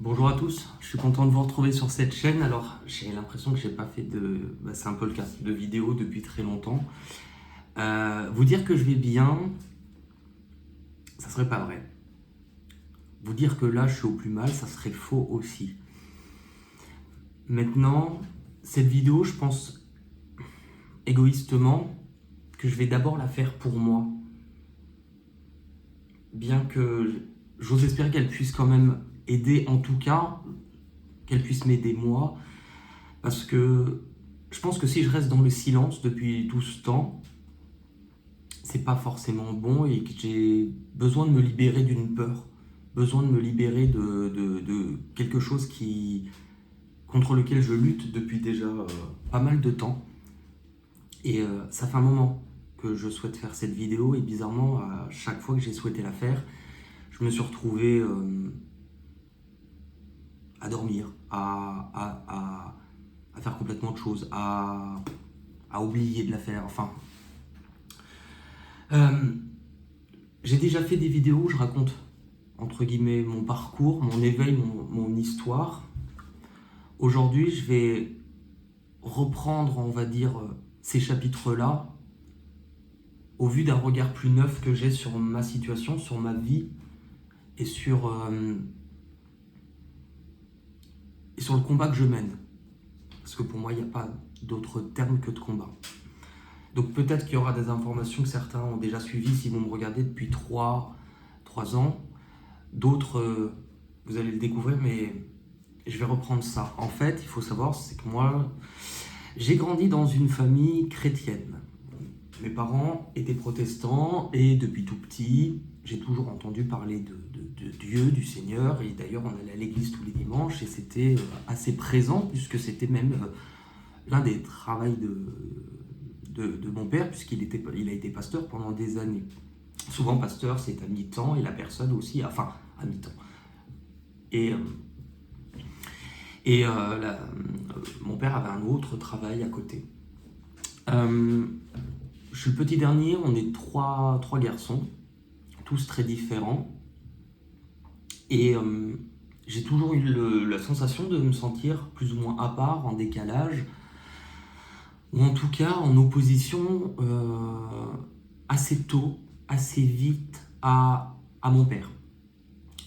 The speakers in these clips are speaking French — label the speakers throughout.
Speaker 1: Bonjour à tous, je suis content de vous retrouver sur cette chaîne. Alors, j'ai l'impression que j'ai pas fait c'est un peu le cas, de vidéos depuis très longtemps. Vous dire que je vais bien, ça serait pas vrai. Vous dire que là, je suis au plus mal, ça serait faux aussi. Maintenant, cette vidéo, je pense égoïstement que je vais d'abord la faire pour moi. Bien que j'ose espérer qu'elle puisse quand même aider, en tout cas, qu'elle puisse m'aider moi. Parce que je pense que si je reste dans le silence depuis tout ce temps, c'est pas forcément bon et que j'ai besoin de me libérer d'une peur, besoin de me libérer de quelque chose contre lequel je lutte depuis déjà pas mal de temps. Et ça fait un moment que je souhaite faire cette vidéo et bizarrement, à chaque fois que j'ai souhaité la faire, je me suis retrouvé à dormir, à faire complètement autre chose, à oublier de la faire. Enfin, j'ai déjà fait des vidéos où je raconte, entre guillemets, mon parcours, mon éveil, mon histoire. Aujourd'hui, je vais reprendre, on va dire, ces chapitres-là au vu d'un regard plus neuf que j'ai sur ma situation, sur ma vie et sur le combat que je mène. Parce que pour moi, il n'y a pas d'autre terme que de combat. Donc peut-être qu'il y aura des informations que certains ont déjà suivies si vous me regardez depuis 3 ans. D'autres, vous allez le découvrir, mais je vais reprendre ça. En fait, il faut savoir, c'est que moi, j'ai grandi dans une famille chrétienne. Mes parents étaient protestants et depuis tout petit, j'ai toujours entendu parler de Dieu, du Seigneur. Et d'ailleurs, on allait à l'église tous les dimanches et c'était assez présent puisque c'était même l'un des travaux de mon père puisqu'il a été pasteur pendant des années. Souvent, pasteur, c'est à mi-temps et la personne aussi, enfin, à mi-temps. Et mon père avait un autre travail à côté. Je suis le petit dernier, on est trois garçons, tous très différents. Et j'ai toujours eu la sensation de me sentir plus ou moins à part, en décalage, ou en tout cas en opposition assez tôt, assez vite à mon père.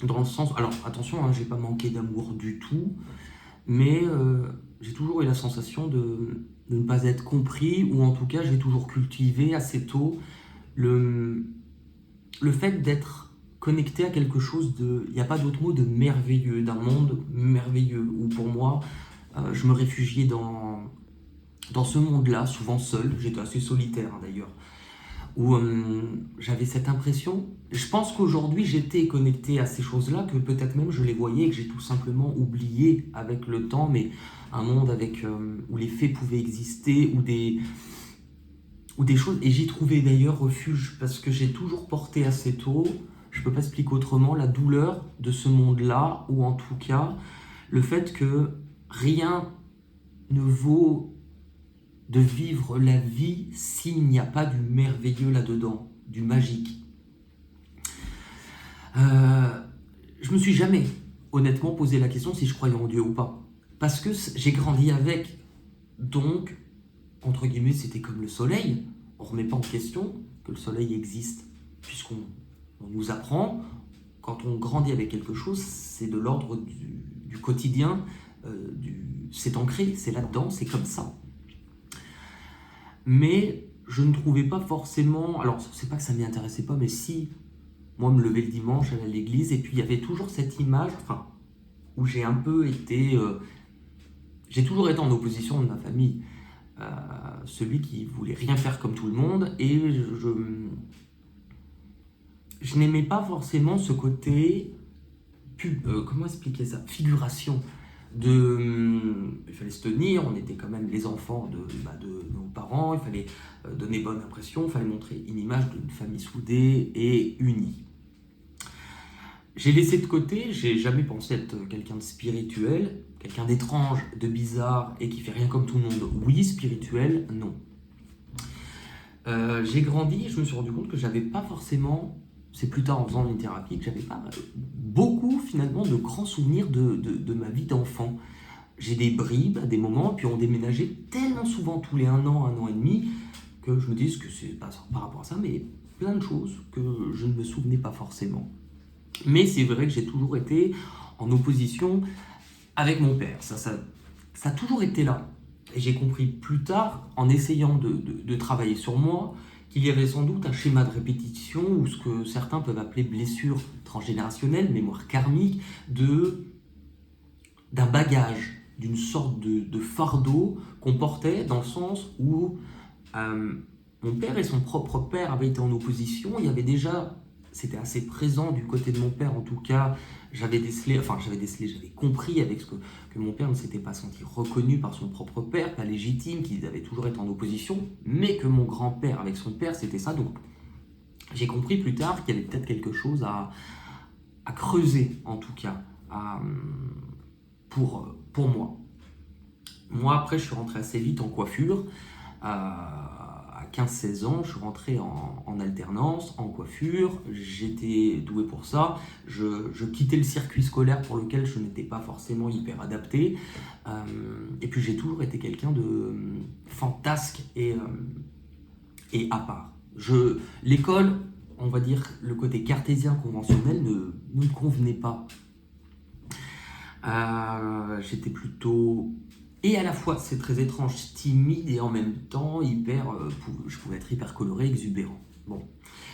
Speaker 1: Dans le sens, alors attention, hein, j'ai pas manqué d'amour du tout, mais j'ai toujours eu la sensation de ne pas être compris, ou en tout cas j'ai toujours cultivé assez tôt le fait d'être connecté à quelque chose de, il n'y a pas d'autre mot, de merveilleux, d'un monde merveilleux, où pour moi, je me réfugiais dans ce monde-là, souvent seul, j'étais assez solitaire hein, d'ailleurs, où j'avais cette impression, je pense qu'aujourd'hui j'étais connecté à ces choses-là, que peut-être même je les voyais et que j'ai tout simplement oublié avec le temps, mais un monde avec, où les faits pouvaient exister, ou des choses, et j'y trouvais d'ailleurs refuge, parce que j'ai toujours porté assez tôt, je peux pas expliquer autrement, la douleur de ce monde-là, ou en tout cas, le fait que rien ne vaut de vivre la vie s'il n'y a pas du merveilleux là-dedans, du magique. Je me suis jamais honnêtement posé la question si je croyais en Dieu ou pas, parce que j'ai grandi avec, donc entre guillemets c'était comme le soleil, on remet pas en question que le soleil existe, puisqu'on nous apprend, quand on grandit avec quelque chose, c'est de l'ordre du quotidien, c'est ancré, c'est là-dedans, c'est comme ça. Mais je ne trouvais pas forcément, alors c'est pas que ça m'y intéressait pas, mais si, moi me lever le dimanche, aller à l'église, et puis il y avait toujours cette image, enfin, où j'ai un peu été, j'ai toujours été en opposition de ma famille, celui qui voulait rien faire comme tout le monde, et je n'aimais pas forcément ce côté, comment expliquer ça, figuration. Il fallait se tenir, on était quand même les enfants de nos parents, il fallait donner bonne impression, il fallait montrer une image d'une famille soudée et unie. J'ai laissé de côté, j'ai jamais pensé être quelqu'un de spirituel, quelqu'un d'étrange, de bizarre et qui fait rien comme tout le monde. Oui, spirituel, non. J'ai grandi et je me suis rendu compte que j'avais pas forcément c'est plus tard en faisant une thérapie que j'avais pas beaucoup finalement de grands souvenirs de ma vie d'enfant. J'ai des bribes à des moments, puis on déménageait tellement souvent tous les un an et demi, que je me dis que c'est pas par rapport à ça, mais plein de choses que je ne me souvenais pas forcément. Mais c'est vrai que j'ai toujours été en opposition avec mon père. Ça a toujours été là. Et j'ai compris plus tard, en essayant de travailler sur moi, qu'il y avait sans doute un schéma de répétition ou ce que certains peuvent appeler blessure transgénérationnelle, mémoire karmique, d'un bagage, d'une sorte de fardeau qu'on portait dans le sens où mon père et son propre père avaient été en opposition. Il y avait déjà, c'était assez présent du côté de mon père en tout cas, j'avais compris avec ce que mon père ne s'était pas senti reconnu par son propre père, pas légitime, qu'ils avaient toujours été en opposition, mais que mon grand-père avec son père, c'était ça. Donc j'ai compris plus tard qu'il y avait peut-être quelque chose à creuser en tout cas, pour moi. Moi après je suis rentré assez vite en coiffure, à 15-16 ans, je suis rentré en alternance, en coiffure, j'étais doué pour ça, je quittais le circuit scolaire pour lequel je n'étais pas forcément hyper adapté, et puis j'ai toujours été quelqu'un de fantasque et à part. L'école, on va dire le côté cartésien conventionnel ne me convenait pas. J'étais plutôt... Et à la fois, c'est très étrange, timide et en même temps je pouvais être hyper coloré, exubérant. Bon,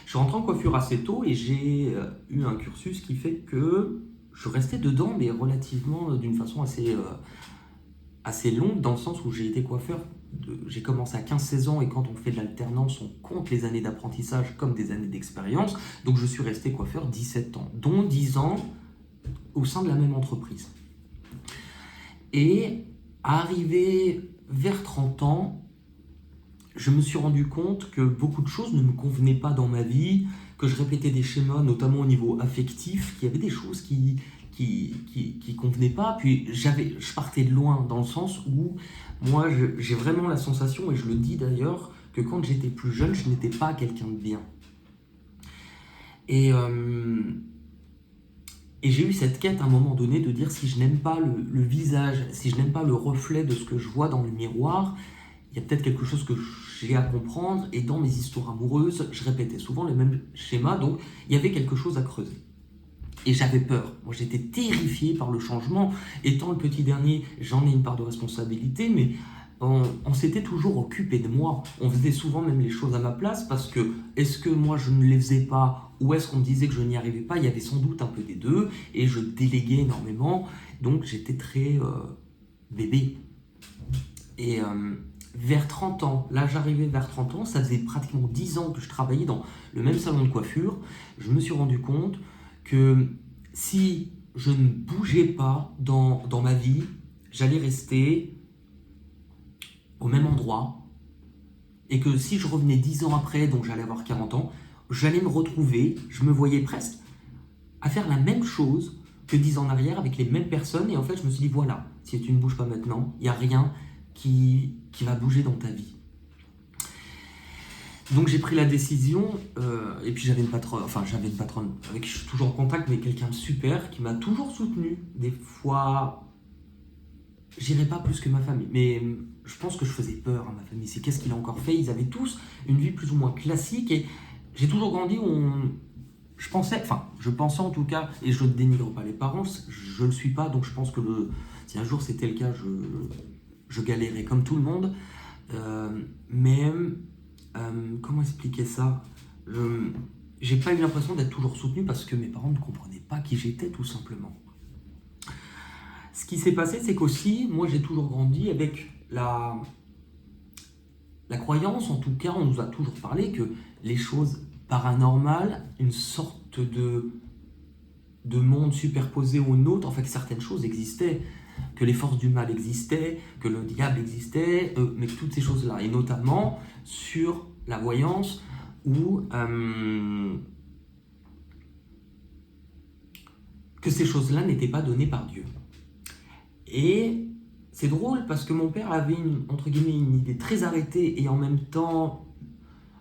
Speaker 1: je suis rentré en coiffure assez tôt et j'ai eu un cursus qui fait que je restais dedans, mais relativement d'une façon assez longue, dans le sens où j'ai été coiffeur. J'ai commencé à 15-16 ans et quand on fait de l'alternance, on compte les années d'apprentissage comme des années d'expérience. Donc je suis resté coiffeur 17 ans, dont 10 ans au sein de la même entreprise. Et arrivé vers 30 ans, je me suis rendu compte que beaucoup de choses ne me convenaient pas dans ma vie, que je répétais des schémas, notamment au niveau affectif, qu'il y avait des choses qui convenaient pas. Puis je partais de loin, dans le sens où moi j'ai vraiment la sensation, et je le dis d'ailleurs, que quand j'étais plus jeune, je n'étais pas quelqu'un de bien. Et j'ai eu cette quête à un moment donné de dire, si je n'aime pas le visage, si je n'aime pas le reflet de ce que je vois dans le miroir, il y a peut-être quelque chose que j'ai à comprendre. Et dans mes histoires amoureuses, je répétais souvent les mêmes schémas, donc il y avait quelque chose à creuser. Et j'avais peur. Moi, j'étais terrifié par le changement. Étant le petit dernier, j'en ai une part de responsabilité, mais on s'était toujours occupé de moi. On faisait souvent même les choses à ma place, parce que est-ce que moi je ne les faisais pas, ou est-ce qu'on me disait que je n'y arrivais pas? Il y avait sans doute un peu des deux, et je déléguais énormément, donc j'étais très bébé. Et vers 30 ans, là j'arrivais vers 30 ans, ça faisait pratiquement 10 ans que je travaillais dans le même salon de coiffure. Je me suis rendu compte que si je ne bougeais pas dans ma vie, j'allais rester au même endroit, et que si je revenais 10 ans après, donc j'allais avoir 40 ans, j'allais me retrouver, je me voyais presque à faire la même chose que 10 ans en arrière avec les mêmes personnes. Et en fait je me suis dit, voilà, si tu ne bouges pas maintenant, il n'y a rien qui va bouger dans ta vie. Donc j'ai pris la décision, et puis j'avais une patronne avec qui je suis toujours en contact, mais quelqu'un de super, qui m'a toujours soutenu. Des fois, j'irais pas plus que ma famille, mais je pense que je faisais peur à ma famille. C'est qu'est-ce qu'il a encore fait? Ils avaient tous une vie plus ou moins classique, et j'ai toujours grandi où je pensais en tout cas, et je ne dénigre pas les parents, je le suis pas, donc je pense que si un jour c'était le cas, je galérais comme tout le monde, mais comment expliquer ça? J'ai pas eu l'impression d'être toujours soutenu, parce que mes parents ne comprenaient pas qui j'étais, tout simplement. Ce qui s'est passé, c'est qu'aussi, moi j'ai toujours grandi avec la croyance, en tout cas on nous a toujours parlé que les choses paranormales, une sorte de monde superposé au nôtre, en fait que certaines choses existaient, que les forces du mal existaient, que le diable existait, mais que toutes ces choses-là, et notamment sur la voyance, où que ces choses-là n'étaient pas données par Dieu. Et c'est drôle, parce que mon père avait entre guillemets une idée très arrêtée, et en même temps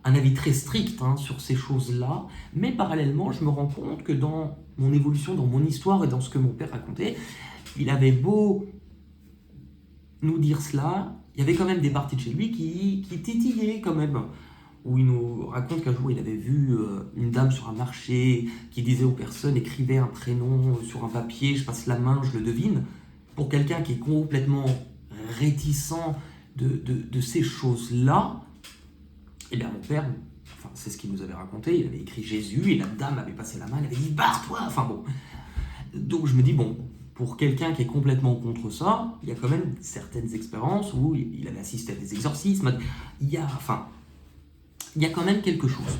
Speaker 1: un avis très strict sur ces choses-là, mais parallèlement, je me rends compte que dans mon évolution, dans mon histoire et dans ce que mon père racontait, il avait beau nous dire cela, il y avait quand même des parties de chez lui qui titillaient quand même. Où il nous raconte qu'un jour il avait vu une dame sur un marché qui disait aux personnes, écrivez un prénom sur un papier, je passe la main, je le devine. Pour quelqu'un qui est complètement réticent de ces choses-là, et bien mon père, enfin, c'est ce qu'il nous avait raconté, il avait écrit Jésus et la dame avait passé la main, elle avait dit barre-toi, enfin bon. Donc je me dis bon, pour quelqu'un qui est complètement contre ça, il y a quand même certaines expériences où il avait assisté à des exorcismes, il y a quand même quelque chose.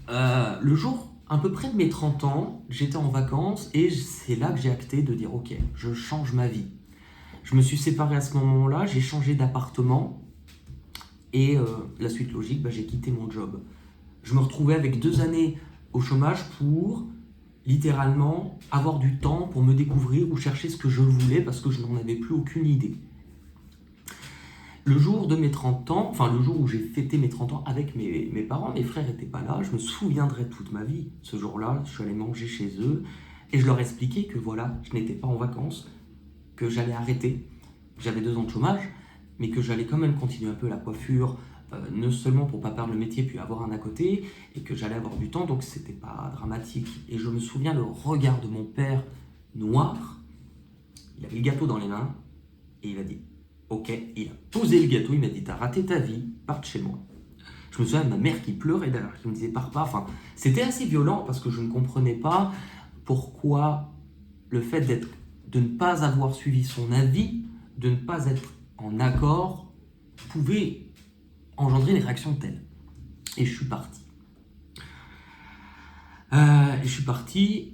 Speaker 1: Le jour, à peu près de mes 30 ans, j'étais en vacances et c'est là que j'ai acté de dire ok, je change ma vie. Je me suis séparé à ce moment-là, j'ai changé d'appartement et la suite logique, j'ai quitté mon job. Je me retrouvais avec 2 années au chômage pour littéralement avoir du temps pour me découvrir ou chercher ce que je voulais parce que je n'en avais plus aucune idée. Le jour de mes 30 ans, enfin le jour où j'ai fêté mes 30 ans avec mes parents, mes frères n'étaient pas là, je me souviendrai toute ma vie. Ce jour-là, je suis allé manger chez eux et je leur ai expliqué que voilà, je n'étais pas en vacances, que j'allais arrêter. J'avais 2 ans de chômage, mais que j'allais quand même continuer un peu la coiffure, non seulement pour pas perdre le métier puis avoir un à côté, et que j'allais avoir du temps, donc c'était pas dramatique. Et je me souviens le regard de mon père noir, il avait le gâteau dans les mains, et il a dit ok, il a posé le gâteau, il m'a dit t'as raté ta vie, pars de chez moi. Je me souviens de ma mère qui pleurait derrière, qui me disait pars pas. Enfin, c'était assez violent parce que je ne comprenais pas pourquoi le fait de ne pas avoir suivi son avis, de ne pas être en accord, pouvait engendrer des réactions telles. Et je suis parti.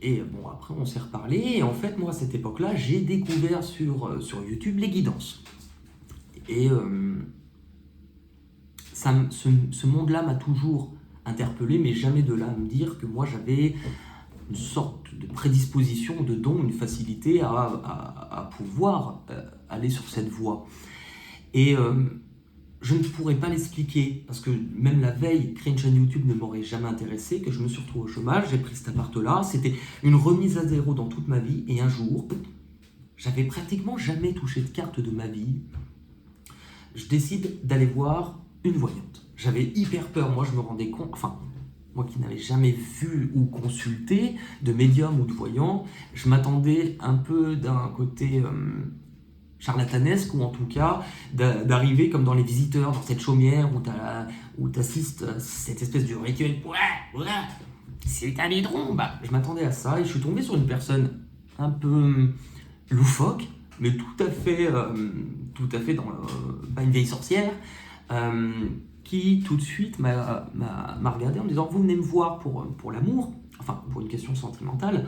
Speaker 1: Et bon, après on s'est reparlé, et en fait moi à cette époque-là, j'ai découvert sur YouTube les guidances. Et ce monde-là m'a toujours interpellé, mais jamais de là à me dire que moi j'avais une sorte de prédisposition, de don, une facilité à pouvoir aller sur cette voie. Et je ne pourrais pas l'expliquer, parce que même la veille, créer une chaîne YouTube ne m'aurait jamais intéressé, que je me suis retrouvé au chômage, j'ai pris cet appart-là, c'était une remise à zéro dans toute ma vie, et un jour, j'avais pratiquement jamais touché de carte de ma vie, je décide d'aller voir une voyante. J'avais hyper peur, moi je me rendais compte, enfin, moi qui n'avais jamais vu ou consulté de médium ou de voyant, je m'attendais un peu d'un côté charlatanesque, ou en tout cas d'arriver comme dans Les Visiteurs, dans cette chaumière où tu assistes à cette espèce de rituel. Ouais, c'est un hydron. Je m'attendais à ça et je suis tombé sur une personne un peu loufoque, mais tout à fait pas une vieille sorcière, qui tout de suite m'a regardé en me disant vous venez me voir pour l'amour, enfin pour une question sentimentale,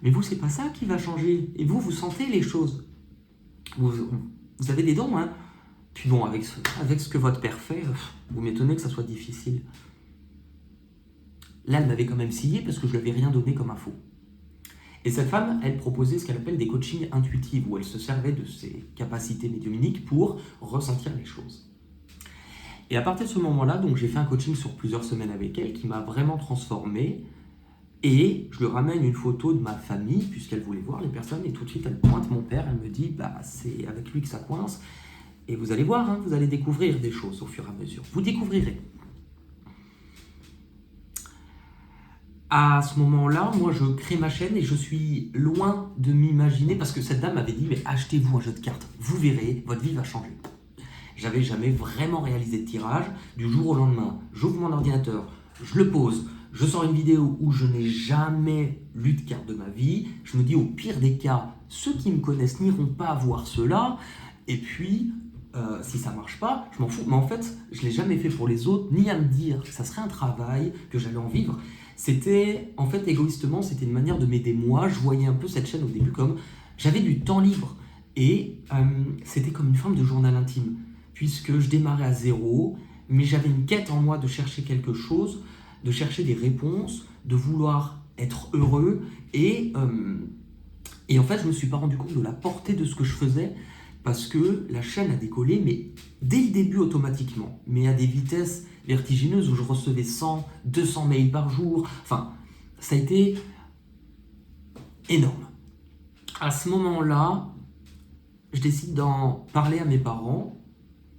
Speaker 1: mais vous c'est pas ça qui va changer, et vous sentez les choses, vous avez des dons, hein. Puis bon, avec ce que votre père fait, vous m'étonnez que ça soit difficile. Là elle m'avait quand même scié parce que je lui avais rien donné comme info. Et cette femme, elle proposait ce qu'elle appelle des coachings intuitifs, où elle se servait de ses capacités médiumniques pour ressentir les choses. Et à partir de ce moment-là, donc j'ai fait un coaching sur plusieurs semaines avec elle, qui m'a vraiment transformé. Et je lui ramène une photo de ma famille, puisqu'elle voulait voir les personnes, et tout de suite elle pointe mon père, elle me dit c'est avec lui que ça coince. Et vous allez voir, vous allez découvrir des choses au fur et à mesure. Vous découvrirez. À ce moment-là, moi je crée ma chaîne et je suis loin de m'imaginer, parce que cette dame m'avait dit mais achetez-vous un jeu de cartes, vous verrez, votre vie va changer. J'avais jamais vraiment réalisé de tirage. Du jour au lendemain, j'ouvre mon ordinateur, je le pose, je sors une vidéo où je n'ai jamais lu de cartes de ma vie. Je me dis au pire des cas, ceux qui me connaissent n'iront pas voir cela. Et puis, si ça marche pas, je m'en fous. Mais en fait, je l'ai jamais fait pour les autres, ni à me dire que ça serait un travail, que j'allais en vivre. C'était, en fait, égoïstement, c'était une manière de m'aider moi. Je voyais un peu cette chaîne au début comme j'avais du temps libre. Et c'était comme une forme de journal intime, puisque je démarrais à zéro, mais j'avais une quête en moi de chercher quelque chose, de chercher des réponses, de vouloir être heureux. Et en fait, je ne me suis pas rendu compte de la portée de ce que je faisais, parce que la chaîne a décollé, mais dès le début automatiquement, mais à des vitesses vertigineuses où je recevais 100, 200 mails par jour. Enfin, ça a été énorme. À ce moment-là, je décide d'en parler à mes parents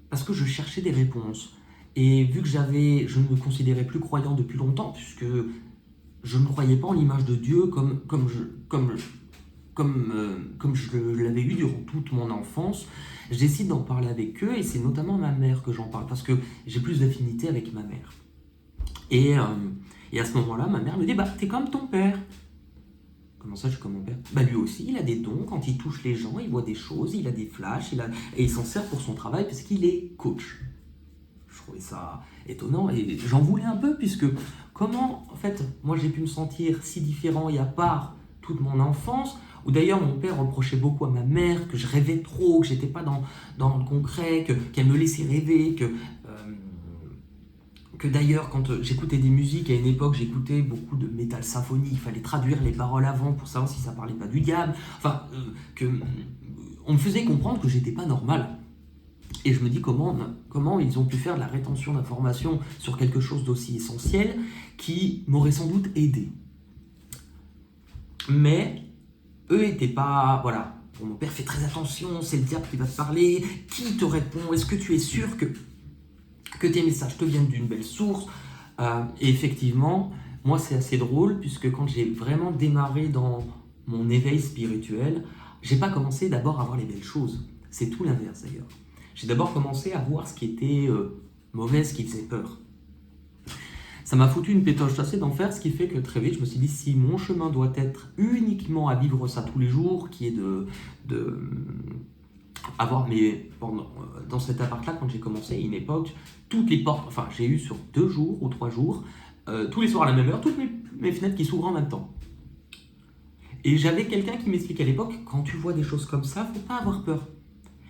Speaker 1: parce que je cherchais des réponses. Et vu que je ne me considérais plus croyant depuis longtemps, puisque je ne croyais pas en l'image de Dieu comme je l'avais eu durant toute mon enfance, je décide d'en parler avec eux et c'est notamment à ma mère que j'en parle parce que j'ai plus d'affinité avec ma mère. Et, euh, et à ce moment-là, ma mère me dit, bah t'es comme ton père. Comment ça, je suis comme mon père? Bah lui aussi, il a des dons, quand il touche les gens, il voit des choses, il a des flashs, et il s'en sert pour son travail parce qu'il est coach. Je trouvais ça étonnant et j'en voulais un peu puisque comment, en fait, moi j'ai pu me sentir si différent et à part toute mon enfance, où d'ailleurs mon père reprochait beaucoup à ma mère que je rêvais trop, que j'étais pas dans le concret, qu'elle me laissait rêver, que d'ailleurs quand j'écoutais des musiques à une époque, j'écoutais beaucoup de métal symphonique, il fallait traduire les paroles avant pour savoir si ça parlait pas du diable, enfin, on me faisait comprendre que j'étais pas normal. Et je me dis comment ils ont pu faire de la rétention d'informations sur quelque chose d'aussi essentiel qui m'aurait sans doute aidé. Mais eux n'étaient pas... Voilà, bon, mon père fait très attention, c'est le diable qui va te parler, qui te répond, est-ce que tu es sûr que tes messages te viennent d'une belle source? Et effectivement, moi c'est assez drôle puisque quand j'ai vraiment démarré dans mon éveil spirituel, j'ai pas commencé d'abord à voir les belles choses. C'est tout l'inverse d'ailleurs. J'ai d'abord commencé à voir ce qui était mauvais, ce qui faisait peur. Ça m'a foutu une pétoche assez d'enfer, ce qui fait que très vite je me suis dit si mon chemin doit être uniquement à vivre ça tous les jours, qui est de avoir dans cet appart-là, quand j'ai commencé, à une époque, toutes les portes, enfin j'ai eu sur 2 jours ou 3 jours, tous les soirs à la même heure, toutes mes fenêtres qui s'ouvrent en même temps. Et j'avais quelqu'un qui m'expliquait à l'époque, quand tu vois des choses comme ça, faut pas avoir peur.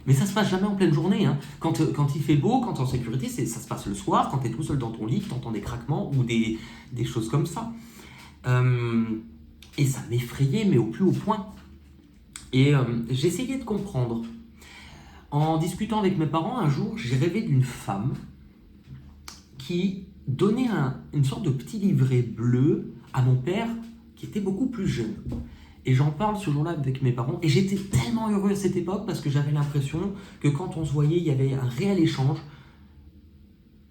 Speaker 1: Mais ça se passe jamais en pleine journée. Hein. Quand il fait beau, quand tu es en sécurité, ça se passe le soir, quand tu es tout seul dans ton lit, tu entends des craquements ou des choses comme ça. Et ça m'effrayait, mais au plus haut point. Et j'essayais de comprendre. En discutant avec mes parents, un jour, j'ai rêvé d'une femme qui donnait une sorte de petit livret bleu à mon père, qui était beaucoup plus jeune. Et j'en parle ce jour-là avec mes parents. Et j'étais tellement heureux à cette époque parce que j'avais l'impression que quand on se voyait, il y avait un réel échange.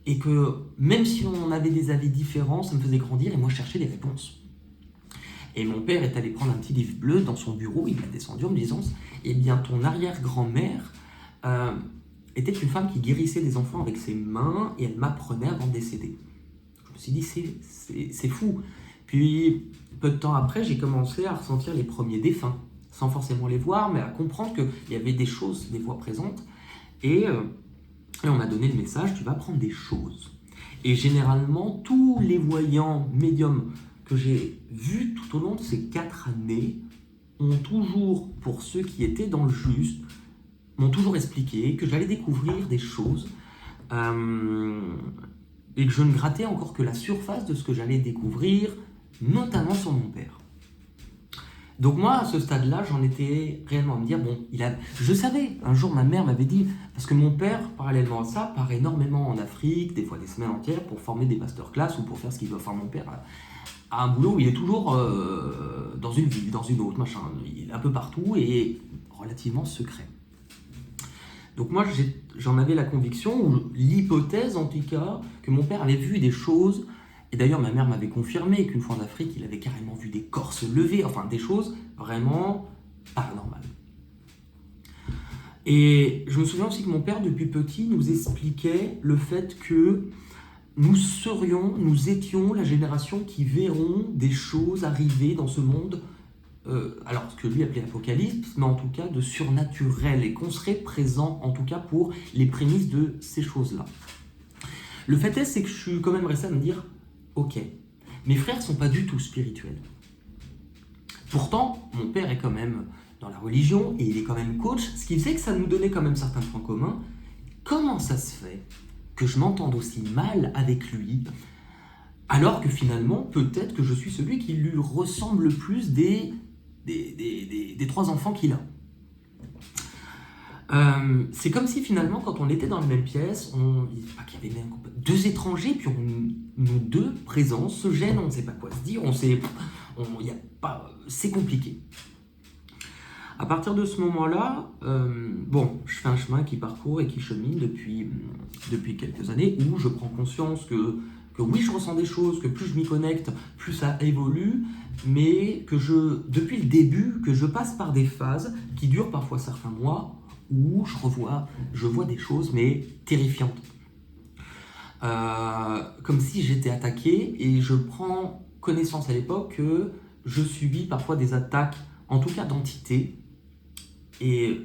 Speaker 1: Et que même si on avait des avis différents, ça me faisait grandir et moi je cherchais des réponses. Et mon père est allé prendre un petit livre bleu dans son bureau. Il m'a descendu en me disant « Eh bien, ton arrière-grand-mère était une femme qui guérissait des enfants avec ses mains et elle m'apprenait avant de décéder. » Je me suis dit « C'est fou !» Puis, peu de temps après, j'ai commencé à ressentir les premiers défunts, sans forcément les voir, mais à comprendre qu'il y avait des choses, des voix présentes. Et on m'a donné le message, tu vas prendre des choses. Et généralement, tous les voyants médiums que j'ai vus tout au long de ces 4 années ont toujours, pour ceux qui étaient dans le juste, m'ont toujours expliqué que j'allais découvrir des choses et que je ne grattais encore que la surface de ce que j'allais découvrir, notamment sur mon père. Donc moi, à ce stade-là, j'en étais réellement à me dire, je savais, un jour ma mère m'avait dit, parce que mon père, parallèlement à ça, part énormément en Afrique, des fois des semaines entières, pour former des masterclass ou pour faire ce qu'il doit faire mon père, à un boulot où il est toujours dans une ville, dans une autre, machin, il est un peu partout et relativement secret. Donc moi, j'en avais la conviction, ou l'hypothèse en tout cas, que mon père avait vu des choses. Et d'ailleurs, ma mère m'avait confirmé qu'une fois en Afrique, il avait carrément vu des corps se lever, enfin des choses vraiment paranormales. Et je me souviens aussi que mon père, depuis petit, nous expliquait le fait que nous étions la génération qui verront des choses arriver dans ce monde, alors ce que lui appelait l'apocalypse, mais en tout cas de surnaturel, et qu'on serait présent en tout cas pour les prémices de ces choses-là. Le fait est, c'est que je suis quand même resté à me dire, ok, mes frères ne sont pas du tout spirituels. Pourtant, mon père est quand même dans la religion et il est quand même coach, ce qui faisait que ça nous donnait quand même certains points communs. Comment ça se fait que je m'entende aussi mal avec lui, alors que finalement, peut-être que je suis celui qui lui ressemble le plus des 3 enfants qu'il a. C'est comme si finalement, quand on était dans la même pièce, pas qu'il y avait même deux étrangers, puis nos deux présences se gênent, on ne sait pas quoi se dire, y a pas, c'est compliqué. À partir de ce moment-là, je fais un chemin qui parcourt et qui chemine depuis quelques années, où je prends conscience que oui, je ressens des choses, que plus je m'y connecte, plus ça évolue, mais depuis le début, que je passe par des phases qui durent parfois certains mois, où je vois des choses, mais terrifiantes. Comme si j'étais attaqué, et je prends connaissance à l'époque que je subis parfois des attaques, en tout cas d'entités, et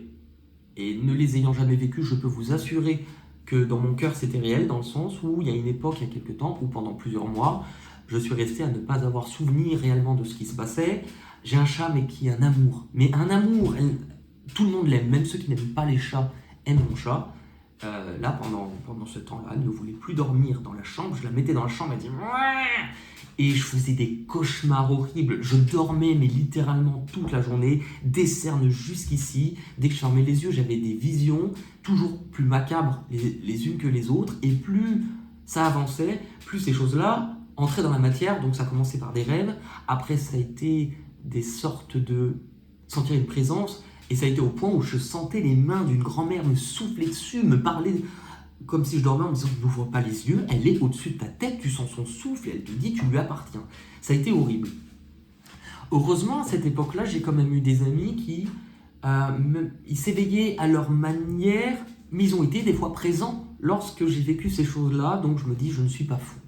Speaker 1: ne les ayant jamais vécues, je peux vous assurer que dans mon cœur c'était réel, dans le sens où il y a une époque, il y a quelques temps, où pendant plusieurs mois, je suis resté à ne pas avoir souvenir réellement de ce qui se passait. J'ai un chat, mais qui est un amour. Mais un amour, tout le monde l'aime, même ceux qui n'aiment pas les chats aiment mon chat. Là, pendant ce temps-là, elle ne voulait plus dormir dans la chambre. Je la mettais dans la chambre, elle disait ouais, et je faisais des cauchemars horribles. Je dormais, mais littéralement toute la journée, des cernes jusqu'ici. Dès que je fermais les yeux, j'avais des visions toujours plus macabres les unes que les autres. Et plus ça avançait, plus ces choses-là entraient dans la matière. Donc ça commençait par des rêves. Après, ça a été des sortes de sentir une présence. Et ça a été au point où je sentais les mains d'une grand-mère me souffler dessus, me parler comme si je dormais en me disant « N'ouvre pas les yeux, elle est au-dessus de ta tête, tu sens son souffle et elle te dit « Tu lui appartiens ». Ça a été horrible. Heureusement, à cette époque-là, j'ai quand même eu des amis qui ils s'éveillaient à leur manière, mais ils ont été des fois présents lorsque j'ai vécu ces choses-là, donc je me dis « Je ne suis pas fou ».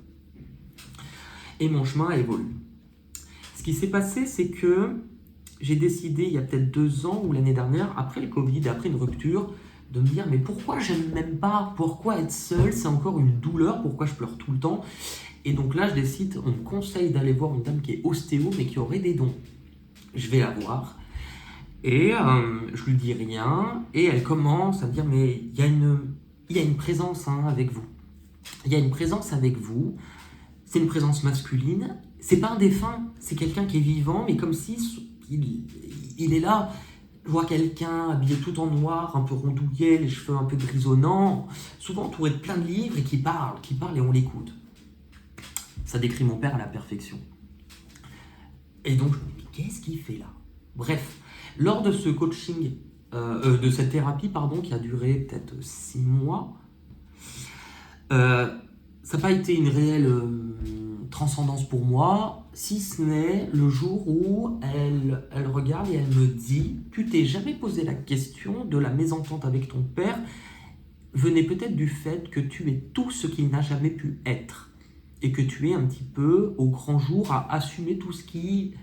Speaker 1: Et mon chemin a évolué. Ce qui s'est passé, c'est que j'ai décidé, il y a peut-être 2 ans ou l'année dernière, après le Covid, après une rupture, de me dire mais pourquoi j'aime même pas, pourquoi être seul, c'est encore une douleur, pourquoi je pleure tout le temps. Et donc là je décide, on me conseille d'aller voir une dame qui est ostéo mais qui aurait des dons. Je vais la voir et je lui dis rien et elle commence à me dire mais il y a une présence avec vous. Il y a une présence avec vous, c'est une présence masculine, c'est pas un défunt, c'est quelqu'un qui est vivant mais comme si il est là. Je vois quelqu'un habillé tout en noir, un peu rondouillet, les cheveux un peu grisonnants, souvent entouré de plein de livres et qui parle et on l'écoute. Ça décrit mon père à la perfection. Et donc je me dis, qu'est-ce qu'il fait là? Bref, lors de ce coaching, de cette thérapie, qui a duré peut-être 6 mois, ça n'a pas été une réelle transcendance pour moi, si ce n'est le jour où elle regarde et elle me dit « Tu t'es jamais posé la question de la mésentente avec ton père venait peut-être du fait que tu es tout ce qu'il n'a jamais pu être et que tu es un petit peu au grand jour à assumer tout ce qui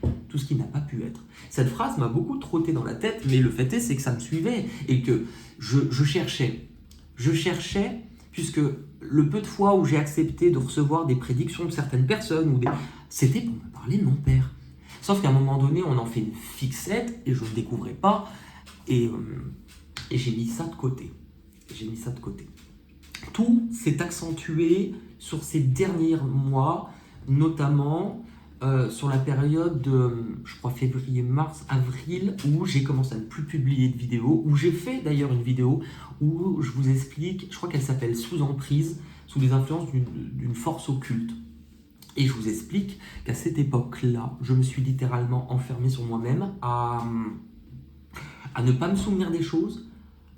Speaker 1: n'a pas pu être. » Cette phrase m'a beaucoup trotté dans la tête, mais le fait est, c'est que ça me suivait et que je cherchais. Puisque le peu de fois où j'ai accepté de recevoir des prédictions de certaines personnes, c'était pour me parler de mon père. Sauf qu'à un moment donné, on en fait une fixette et je ne découvrais pas. Et j'ai mis ça de côté. Tout s'est accentué sur ces derniers mois, notamment sur la période de, je crois, février, mars, avril, où j'ai commencé à ne plus publier de vidéos, où j'ai fait d'ailleurs une vidéo où je vous explique, je crois qu'elle s'appelle « Sous emprise », sous les influences d'une force occulte. Et je vous explique qu'à cette époque-là, je me suis littéralement enfermé sur moi-même à ne pas me souvenir des choses,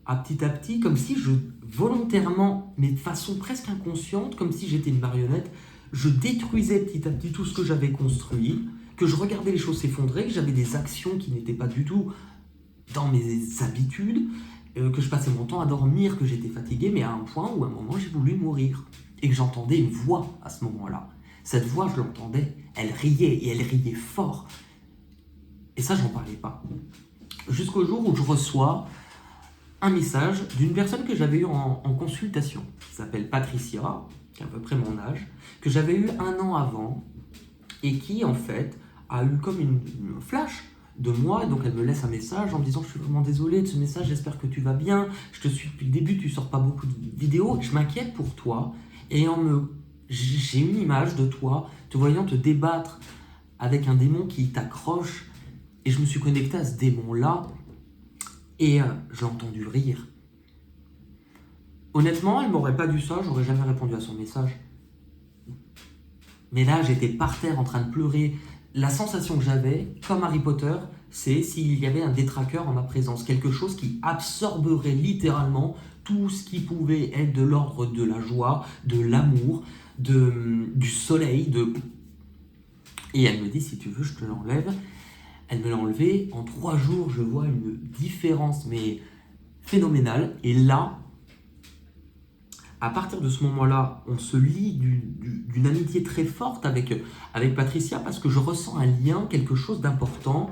Speaker 1: à petit, comme si je, volontairement, mais de façon presque inconsciente, comme si j'étais une marionnette, je détruisais petit à petit tout ce que j'avais construit, que je regardais les choses s'effondrer, que j'avais des actions qui n'étaient pas du tout dans mes habitudes, que je passais mon temps à dormir, que j'étais fatigué, mais à un point où à un moment j'ai voulu mourir. Et que j'entendais une voix à ce moment-là. Cette voix, je l'entendais, elle riait, et elle riait fort. Et ça, j'en parlais pas. Jusqu'au jour où je reçois un message d'une personne que j'avais eue en consultation, qui s'appelle Patricia, qui a à peu près mon âge, que j'avais eu 1 an avant, et qui, en fait, a eu comme une flash de moi, et donc elle me laisse un message en me disant « Je suis vraiment désolé de ce message, j'espère que tu vas bien, je te suis depuis le début, tu sors pas beaucoup de vidéos, je m'inquiète pour toi, et j'ai une image de toi, te voyant te débattre avec un démon qui t'accroche, et je me suis connecté à ce démon-là, et j'ai entendu rire. Honnêtement, elle m'aurait pas dit ça, j'aurais jamais répondu à son message. Mais là, j'étais par terre en train de pleurer. La sensation que j'avais, comme Harry Potter, c'est s'il y avait un détraqueur en ma présence, quelque chose qui absorberait littéralement tout ce qui pouvait être de l'ordre de la joie, de l'amour, du soleil. Et elle me dit, si tu veux, je te l'enlève. Elle me l'a enlevé. En 3 jours, je vois une différence, mais phénoménale. Et là, à partir de ce moment-là, on se lie d'une amitié très forte avec Patricia parce que je ressens un lien, quelque chose d'important.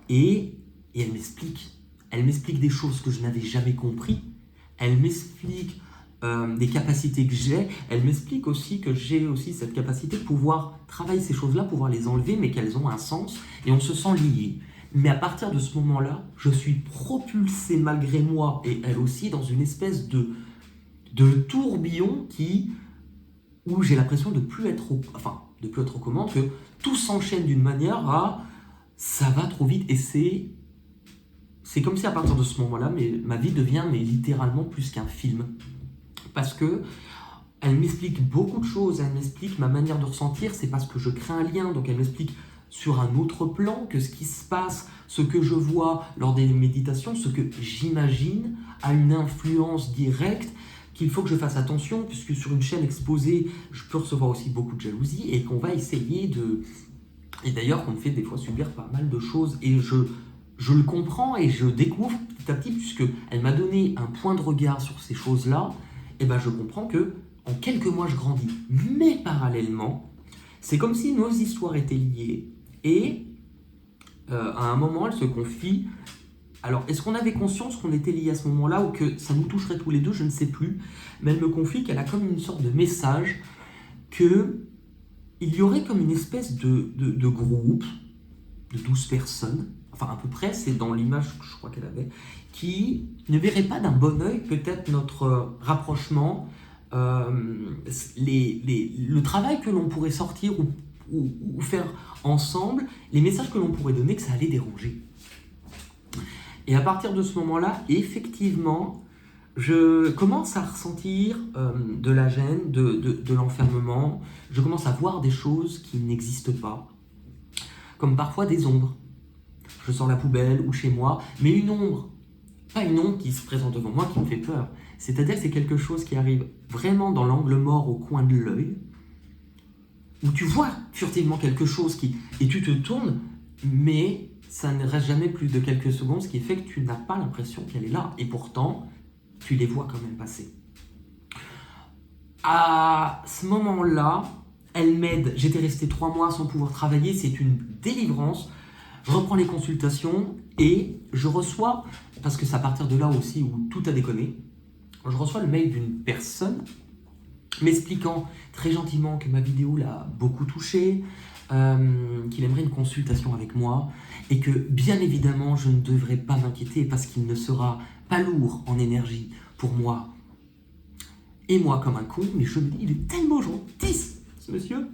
Speaker 1: Et elle m'explique. Elle m'explique des choses que je n'avais jamais compris. Elle m'explique des capacités que j'ai. Elle m'explique aussi que j'ai aussi cette capacité de pouvoir travailler ces choses-là, pouvoir les enlever, mais qu'elles ont un sens. Et on se sent liés. Mais à partir de ce moment-là, je suis propulsé malgré moi et elle aussi dans une espèce de tourbillon où j'ai l'impression de plus être aux commandes, que tout s'enchaîne d'une manière à ça va trop vite et c'est comme si à partir de ce moment-là, ma vie devient littéralement plus qu'un film. Parce que elle m'explique beaucoup de choses, elle m'explique ma manière de ressentir, c'est parce que je crée un lien, donc elle m'explique sur un autre plan que ce qui se passe, ce que je vois lors des méditations, ce que j'imagine a une influence directe, qu'il faut que je fasse attention, puisque sur une chaîne exposée, je peux recevoir aussi beaucoup de jalousie, et qu'on va essayer et d'ailleurs qu'on me fait des fois subir pas mal de choses, et je le comprends, et je découvre petit à petit, puisqu'elle m'a donné un point de regard sur ces choses-là, et ben je comprends que en quelques mois je grandis. Mais parallèlement, c'est comme si nos histoires étaient liées, et à un moment, elle se confie. Alors, est-ce qu'on avait conscience qu'on était liés à ce moment-là ou que ça nous toucherait tous les deux? Je ne sais plus. Mais elle me confie qu'elle a comme une sorte de message qu'il y aurait comme une espèce de groupe de 12 personnes, enfin à peu près, c'est dans l'image que je crois qu'elle avait, qui ne verrait pas d'un bon œil peut-être notre rapprochement, le travail que l'on pourrait sortir ou faire ensemble, les messages que l'on pourrait donner, que ça allait déranger. Et à partir de ce moment-là, effectivement, je commence à ressentir de la gêne, de l'enfermement. Je commence à voir des choses qui n'existent pas, comme parfois des ombres. Je sors la poubelle ou chez moi, mais une ombre, pas une ombre qui se présente devant moi, qui me fait peur. C'est-à-dire que c'est quelque chose qui arrive vraiment dans l'angle mort au coin de l'œil, où tu vois furtivement quelque chose et tu te tournes, mais ça ne reste jamais plus de quelques secondes, ce qui fait que tu n'as pas l'impression qu'elle est là. Et pourtant, tu les vois quand même passer. À ce moment-là, elle m'aide. J'étais resté 3 mois sans pouvoir travailler. C'est une délivrance. Je reprends les consultations et je reçois, parce que c'est à partir de là aussi où tout a déconné, je reçois le mail d'une personne m'expliquant très gentiment que ma vidéo l'a beaucoup touché, qu'il aimerait une consultation avec moi et que bien évidemment je ne devrais pas m'inquiéter parce qu'il ne sera pas lourd en énergie pour moi. Et moi comme un con, mais je me dis il est tellement gentil ce monsieur.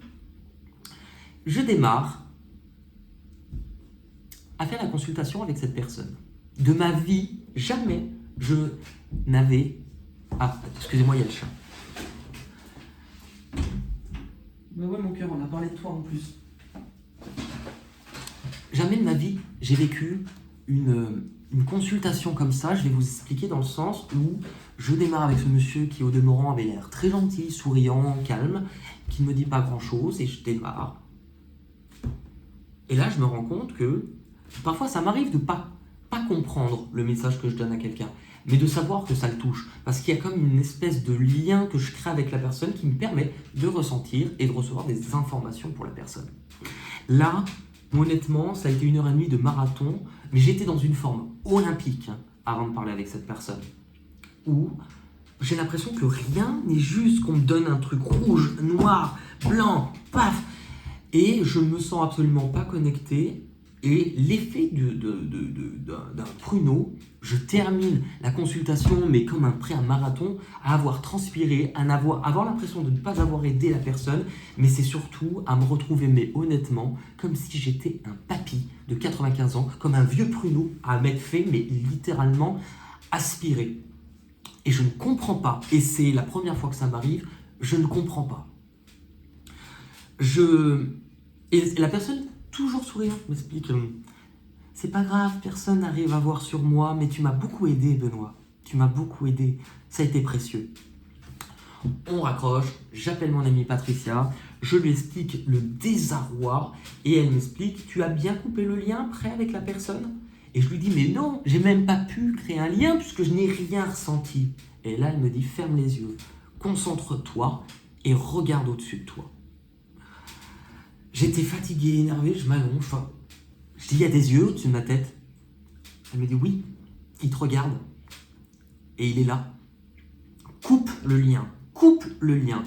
Speaker 1: Je démarre à faire la consultation avec cette personne. De ma vie, jamais je n'avais... Ah, excusez-moi, il y a le chat. Mais ouais, mon cœur, on a parlé de toi en plus. Jamais de ma vie, j'ai vécu une consultation comme ça. Je vais vous expliquer dans le sens où je démarre avec ce monsieur qui, au demeurant, avait l'air très gentil, souriant, calme, qui ne me dit pas grand-chose, et je démarre. Et là, je me rends compte que parfois, ça m'arrive de pas comprendre le message que je donne à quelqu'un, mais de savoir que ça le touche, parce qu'il y a comme une espèce de lien que je crée avec la personne qui me permet de ressentir et de recevoir des informations pour la personne. Là, honnêtement, ça a été 1h30 de marathon, mais j'étais dans une forme olympique avant de parler avec cette personne, où j'ai l'impression que rien n'est juste, qu'on me donne un truc rouge, noir, blanc, paf, et je me sens absolument pas connecté. Et l'effet d'un pruneau, je termine la consultation, mais comme après un marathon, à avoir transpiré, à avoir l'impression de ne pas avoir aidé la personne, mais c'est surtout à me retrouver, mais honnêtement, comme si j'étais un papy de 95 ans, comme un vieux pruneau à m'être fait, mais littéralement aspiré. Et je ne comprends pas. Et c'est la première fois que ça m'arrive, je ne comprends pas. Et la personne, toujours souriante, m'explique, c'est pas grave, personne n'arrive à voir sur moi, mais tu m'as beaucoup aidé, Benoît. Tu m'as beaucoup aidé. Ça a été précieux. On raccroche, j'appelle mon amie Patricia, je lui explique le désarroi et elle m'explique, tu as bien coupé le lien après avec la personne? Et je lui dis, mais non, j'ai même pas pu créer un lien puisque je n'ai rien ressenti. Et là, elle me dit, ferme les yeux, concentre-toi et regarde au-dessus de toi. J'étais fatigué, énervé, je m'allonge, je dis, il y a des yeux au-dessus de ma tête. Elle me dit, oui, il te regarde et il est là. Coupe le lien. Coupe le lien.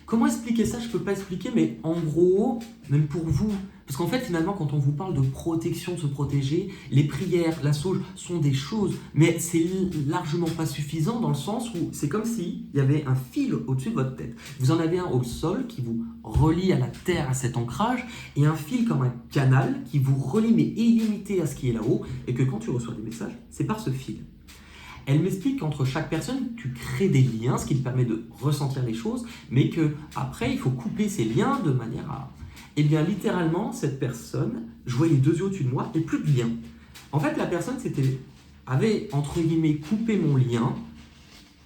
Speaker 1: Comment expliquer ça? Je ne peux pas expliquer, mais en gros, même pour vous, parce qu'en fait, finalement, quand on vous parle de protection, de se protéger, les prières, la sauge sont des choses, mais c'est largement pas suffisant dans le sens où c'est comme s'il y avait un fil au-dessus de votre tête. Vous en avez un au sol qui vous relie à la terre, à cet ancrage, et un fil comme un canal qui vous relie, mais illimité à ce qui est là-haut, et que quand tu reçois des messages, c'est par ce fil. Elle m'explique qu'entre chaque personne, tu crées des liens, ce qui te permet de ressentir les choses, mais qu'après, il faut couper ces liens de manière à... Eh bien, littéralement, cette personne, je voyais les deux yeux au-dessus de moi et plus de lien. En fait, la personne avait, entre guillemets, coupé mon lien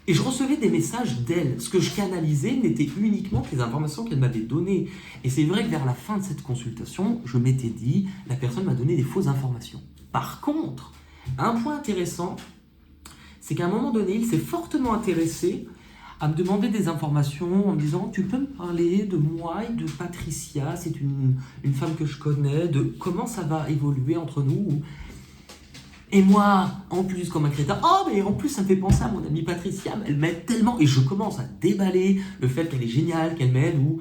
Speaker 1: et je recevais des messages d'elle. Ce que je canalisais n'était uniquement que les informations qu'elle m'avait données. Et c'est vrai que vers la fin de cette consultation, je m'étais dit, la personne m'a donné des fausses informations. Par contre, un point intéressant, c'est qu'à un moment donné, il s'est fortement intéressé à me demander des informations en me disant « Tu peux me parler de moi et de Patricia, c'est une femme que je connais, de comment ça va évoluer entre nous ?» Et moi, en plus, comme un crétin, « Oh, mais en plus, ça me fait penser à mon amie Patricia, elle m'aide tellement !» Et je commence à déballer le fait qu'elle est géniale, qu'elle m'aide, ou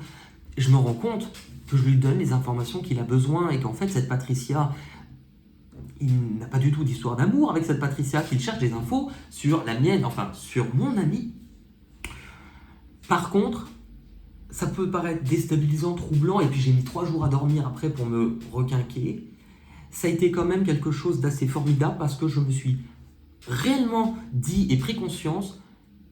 Speaker 1: je me rends compte que je lui donne les informations qu'il a besoin et qu'en fait, cette Patricia... il n'a pas du tout d'histoire d'amour avec cette Patricia, qu'il cherche des infos sur la mienne, enfin sur mon ami. Par contre, ça peut paraître déstabilisant, troublant, et puis j'ai mis 3 jours à dormir après pour me requinquer. Ça a été quand même quelque chose d'assez formidable parce que je me suis réellement dit et pris conscience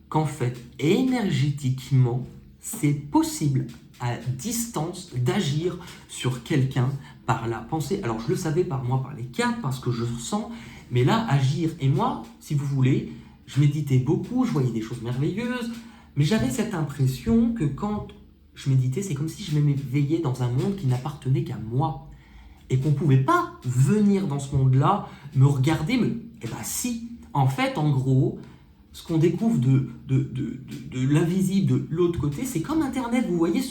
Speaker 1: qu'en fait, énergétiquement, c'est possible à distance d'agir sur quelqu'un par la pensée. Alors je le savais par moi, par les cartes, parce que je sens, mais là, agir. Et moi, si vous voulez, je méditais beaucoup, je voyais des choses merveilleuses, mais j'avais cette impression que quand je méditais, c'est comme si je m'éveillais dans un monde qui n'appartenait qu'à moi. Et qu'on ne pouvait pas venir dans ce monde-là, me regarder, Eh bien si, en fait, en gros, ce qu'on découvre de l'invisible de l'autre côté, c'est comme Internet, vous voyez,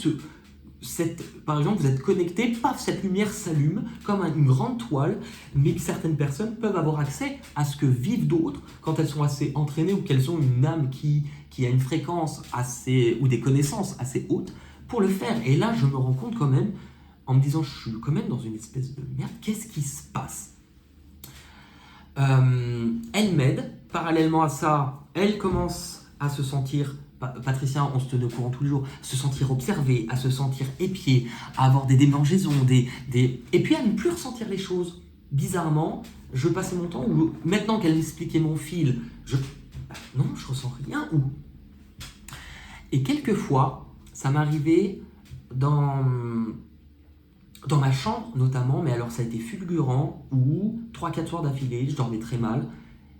Speaker 1: par exemple, vous êtes connecté, paf, cette lumière s'allume comme une grande toile, mais que certaines personnes peuvent avoir accès à ce que vivent d'autres quand elles sont assez entraînées ou qu'elles ont une âme qui a une fréquence assez, ou des connaissances assez hautes pour le faire. Et là, je me rends compte quand même, en me disant, je suis quand même dans une espèce de merde, qu'est-ce qui se passe? Elle m'aide, parallèlement à ça, elle commence à se sentir, Patricia, on se tenait au courant tous les jours, à se sentir observée, à se sentir épiée, à avoir des démangeaisons, et puis à ne plus ressentir les choses. Bizarrement, je passais mon temps où, maintenant qu'elle expliquait mon fil, non, je ressens rien. Et quelquefois, ça m'arrivait dans ma chambre notamment, mais alors ça a été fulgurant, où 3-4 soirs d'affilée, je dormais très mal,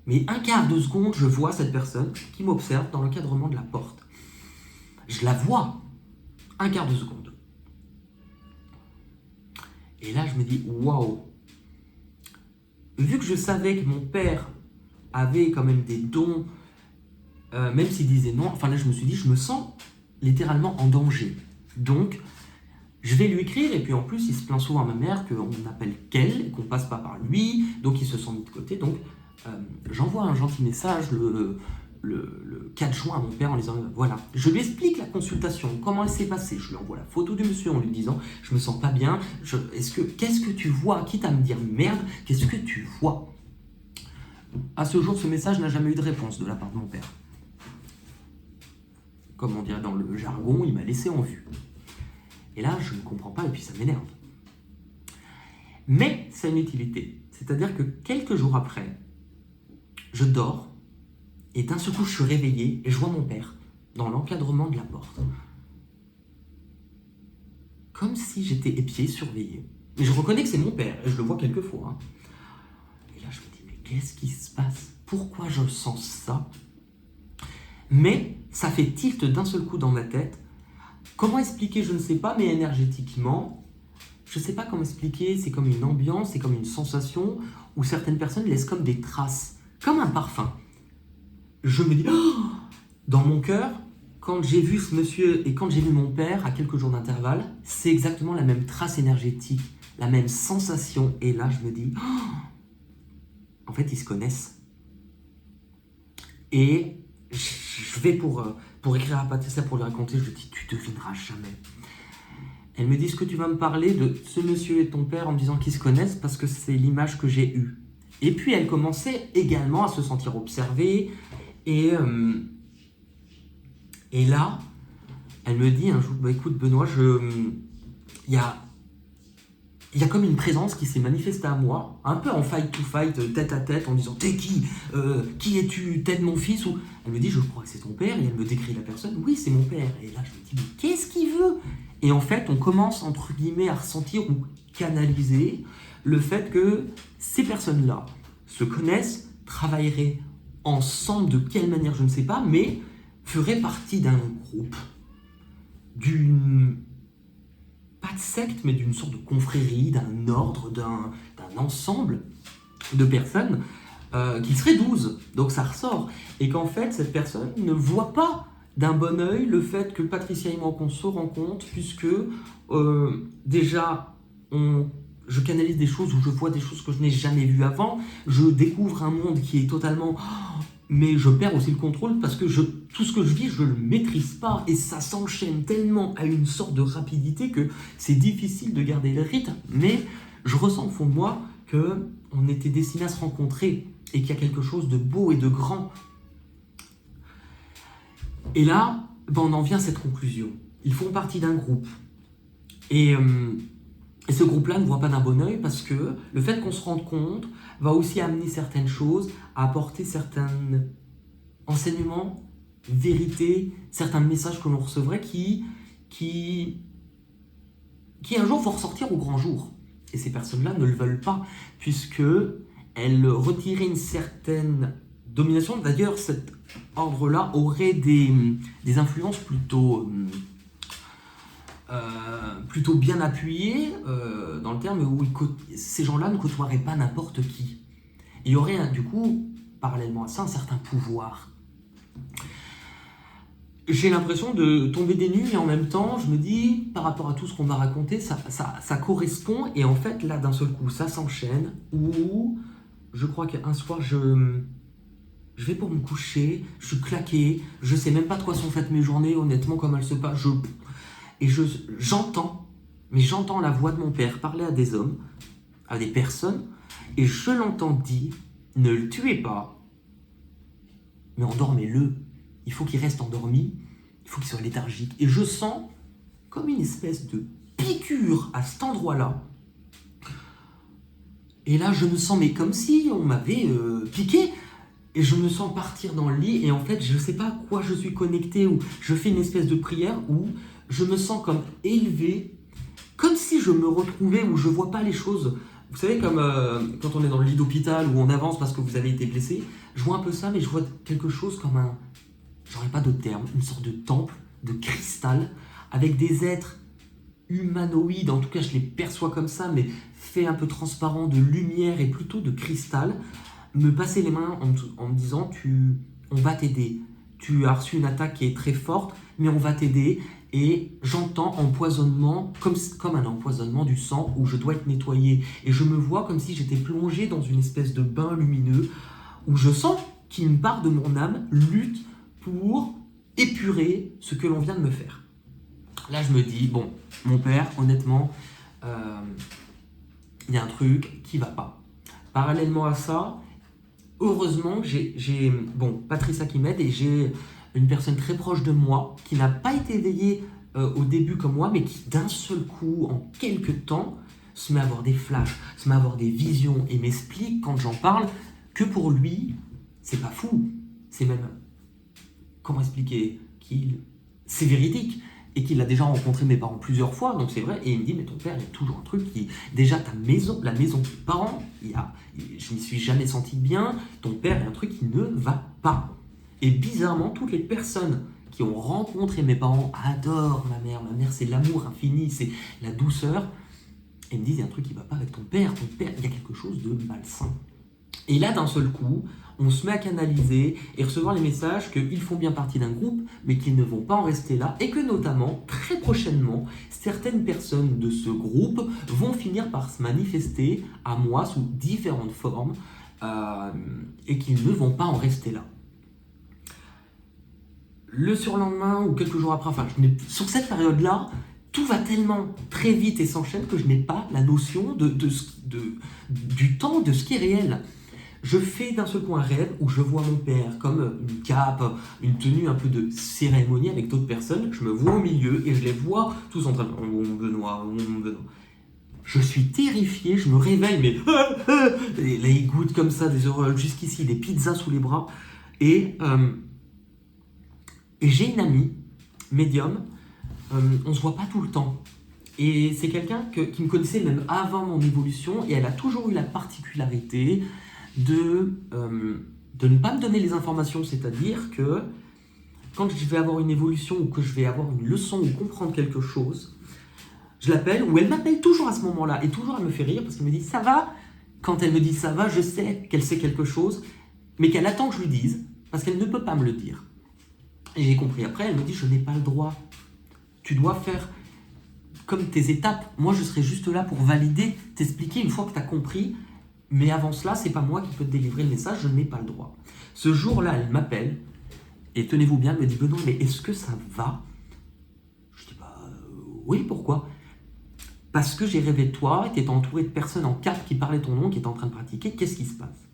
Speaker 1: mais un quart de seconde, je vois cette personne qui m'observe dans l'encadrement de la porte. Je la vois, un quart de seconde. Et là, je me dis, waouh! Vu que je savais que mon père avait quand même des dons, même s'il disait non, enfin là, je me suis dit, je me sens littéralement en danger. Donc, je vais lui écrire, et puis en plus, il se plaint souvent à ma mère qu'on n'appelle qu'elle, et qu'on ne passe pas par lui, donc il se sent mis de côté. Donc, j'envoie un gentil message le 4 juin à mon père en lui disant, voilà, je lui explique la consultation, comment elle s'est passée. Je lui envoie la photo du monsieur en lui disant, je me sens pas bien, qu'est-ce que tu vois? Quitte à me dire, merde, qu'est-ce que tu vois? À ce jour, ce message n'a jamais eu de réponse de la part de mon père. Comme on dirait dans le jargon, il m'a laissé en vue. Et là, je ne comprends pas et puis ça m'énerve. Mais ça a une utilité. C'est-à-dire que quelques jours après, je dors Et d'un seul coup, je suis réveillé et je vois mon père dans l'encadrement de la porte. Comme si j'étais épié, surveillé. Et je reconnais que c'est mon père, et je le vois quelquefois. Hein. Et là, je me dis, mais qu'est-ce qui se passe? Pourquoi je sens ça? Mais ça fait tilt d'un seul coup dans ma tête. Comment expliquer, je ne sais pas, mais énergétiquement, je ne sais pas comment expliquer, c'est comme une ambiance, c'est comme une sensation où certaines personnes laissent comme des traces, comme un parfum. Je me dis, oh, dans mon cœur, quand j'ai vu ce monsieur et quand j'ai vu mon père à quelques jours d'intervalle, c'est exactement la même trace énergétique, la même sensation. Et là, je me dis, oh, en fait, ils se connaissent. Et je vais pour écrire à Patricia, pour lui raconter, je lui dis, tu devineras jamais. Elle me dit, est-ce que tu vas me parler de ce monsieur et ton père en me disant qu'ils se connaissent parce que c'est l'image que j'ai eue. Et puis elle commençait également à se sentir observée et là, elle me dit un jour, bah, écoute Benoît, il y a comme une présence qui s'est manifestée à moi, un peu en fight to fight, tête à tête, en disant t'es qui es-tu, t'es mon fils ou... Elle me dit je crois que c'est ton père et elle me décrit la personne, oui c'est mon père. Et là je me dis mais qu'est-ce qu'il veut? Et en fait on commence entre guillemets à ressentir ou canaliser le fait que ces personnes-là se connaissent, travailleraient ensemble de quelle manière je ne sais pas, mais feraient partie d'un groupe, d'une... pas de secte, mais d'une sorte de confrérie, d'un ordre, d'un ensemble de personnes qui seraient 12. Donc ça ressort. Et qu'en fait, cette personne ne voit pas d'un bon œil le fait que Patricia et moi, qu'on se rencontre, puisque déjà, je canalise des choses ou je vois des choses que je n'ai jamais vues avant. Je découvre un monde qui est totalement... Mais je perds aussi le contrôle parce que tout ce que je vis, je ne le maîtrise pas. Et ça s'enchaîne tellement à une sorte de rapidité que c'est difficile de garder le rythme. Mais je ressens au fond de moi qu'on était destinés à se rencontrer et qu'il y a quelque chose de beau et de grand. Et là, on en vient à cette conclusion. Ils font partie d'un groupe. Et ce groupe-là ne voit pas d'un bon œil parce que le fait qu'on se rende compte va aussi amener certaines choses, à apporter certains enseignements, vérités, certains messages que l'on recevrait qui un jour vont ressortir au grand jour. Et ces personnes-là ne le veulent pas puisque elles retiraient une certaine domination. D'ailleurs, cet ordre-là aurait des influences plutôt bien appuyé dans le terme où ces gens-là ne côtoieraient pas n'importe qui. Il y aurait du coup, parallèlement à ça, un certain pouvoir. J'ai l'impression de tomber des nues et en même temps, je me dis, par rapport à tout ce qu'on m'a raconté, ça correspond et en fait, là, d'un seul coup, ça s'enchaîne où je crois qu'un soir, je vais pour me coucher, je suis claqué, je sais même pas de quoi sont faites mes journées, honnêtement, comme elles se passent, et j'entends la voix de mon père parler à des hommes, à des personnes, et je l'entends dire, ne le tuez pas, mais endormez-le. Il faut qu'il reste endormi, il faut qu'il soit léthargique. Et je sens comme une espèce de piqûre à cet endroit-là. Et là, je me sens, mais comme si on m'avait piqué. Et je me sens partir dans le lit, et en fait, je ne sais pas à quoi je suis connecté, ou je fais une espèce de prière, où je me sens comme élevé, comme si je me retrouvais, où je ne vois pas les choses. Vous savez, comme quand on est dans le lit d'hôpital, où on avance parce que vous avez été blessé, je vois un peu ça, mais je vois quelque chose comme un... J'aurais pas d'autre terme, une sorte de temple, de cristal, avec des êtres humanoïdes, en tout cas je les perçois comme ça, mais fait un peu transparent, de lumière et plutôt de cristal, me passer les mains en me disant on va t'aider. Tu as reçu une attaque qui est très forte, mais on va t'aider. Et j'entends empoisonnement, comme un empoisonnement du sang où je dois être nettoyé. Et je me vois comme si j'étais plongé dans une espèce de bain lumineux où je sens qu'une part de mon âme lutte pour épurer ce que l'on vient de me faire. Là, je me dis, bon, mon père, honnêtement, il y a un truc qui va pas. Parallèlement à ça, heureusement, j'ai Patricia qui m'aide et j'ai une personne très proche de moi qui n'a pas été éveillée au début comme moi, mais qui d'un seul coup, en quelques temps, se met à avoir des flashs, se met à avoir des visions et m'explique quand j'en parle que pour lui, c'est pas fou. c'est même, comment expliquer, c'est véridique, et qu'il a déjà rencontré mes parents plusieurs fois, donc c'est vrai, et il me dit, mais ton père, il y a toujours un truc qui, déjà ta maison, la maison de tes parents, je m'y suis jamais senti bien, ton père, il y a un truc qui ne va pas. Et bizarrement, toutes les personnes qui ont rencontré mes parents adorent ma mère c'est l'amour infini, c'est la douceur, et me disent, il y a un truc qui ne va pas avec ton père, il y a quelque chose de malsain. Et là, d'un seul coup, on se met à canaliser et recevoir les messages qu'ils font bien partie d'un groupe, mais qu'ils ne vont pas en rester là, et que notamment, très prochainement, certaines personnes de ce groupe vont finir par se manifester à moi sous différentes formes, et qu'ils ne vont pas en rester là. Le surlendemain ou quelques jours après, sur cette période-là, tout va tellement très vite et s'enchaîne que je n'ai pas la notion du temps, de ce qui est réel. Je fais d'un seul coup un rêve où je vois mon père comme une cape, une tenue un peu de cérémonie avec d'autres personnes. Je me vois au milieu et je les vois tous en train de... Oh mon Benoît. Je suis terrifié, je me réveille, mais... Et là, il goûte comme ça des horreurs jusqu'ici, des pizzas sous les bras. Et j'ai une amie, médium, on se voit pas tout le temps. Et c'est quelqu'un qui me connaissait même avant mon évolution, et elle a toujours eu la particularité de ne pas me donner les informations, c'est-à-dire que quand je vais avoir une évolution ou que je vais avoir une leçon ou comprendre quelque chose, je l'appelle, ou elle m'appelle toujours à ce moment-là, et toujours elle me fait rire parce qu'elle me dit ça va. Quand elle me dit ça va, je sais qu'elle sait quelque chose, mais qu'elle attend que je lui dise, parce qu'elle ne peut pas me le dire. Et j'ai compris après, elle me dit je n'ai pas le droit. Tu dois faire comme tes étapes. Moi, je serai juste là pour valider, t'expliquer une fois que tu as compris. Mais avant cela, c'est pas moi qui peux te délivrer le message, je n'ai pas le droit. Ce jour-là, elle m'appelle, et tenez-vous bien, elle me dit, Benoît, mais est-ce que ça va? Je dis, oui, pourquoi? Parce que j'ai rêvé de toi, et tu étais entouré de personnes en cap qui parlaient ton nom, qui étaient en train de pratiquer, qu'est-ce qui se passe?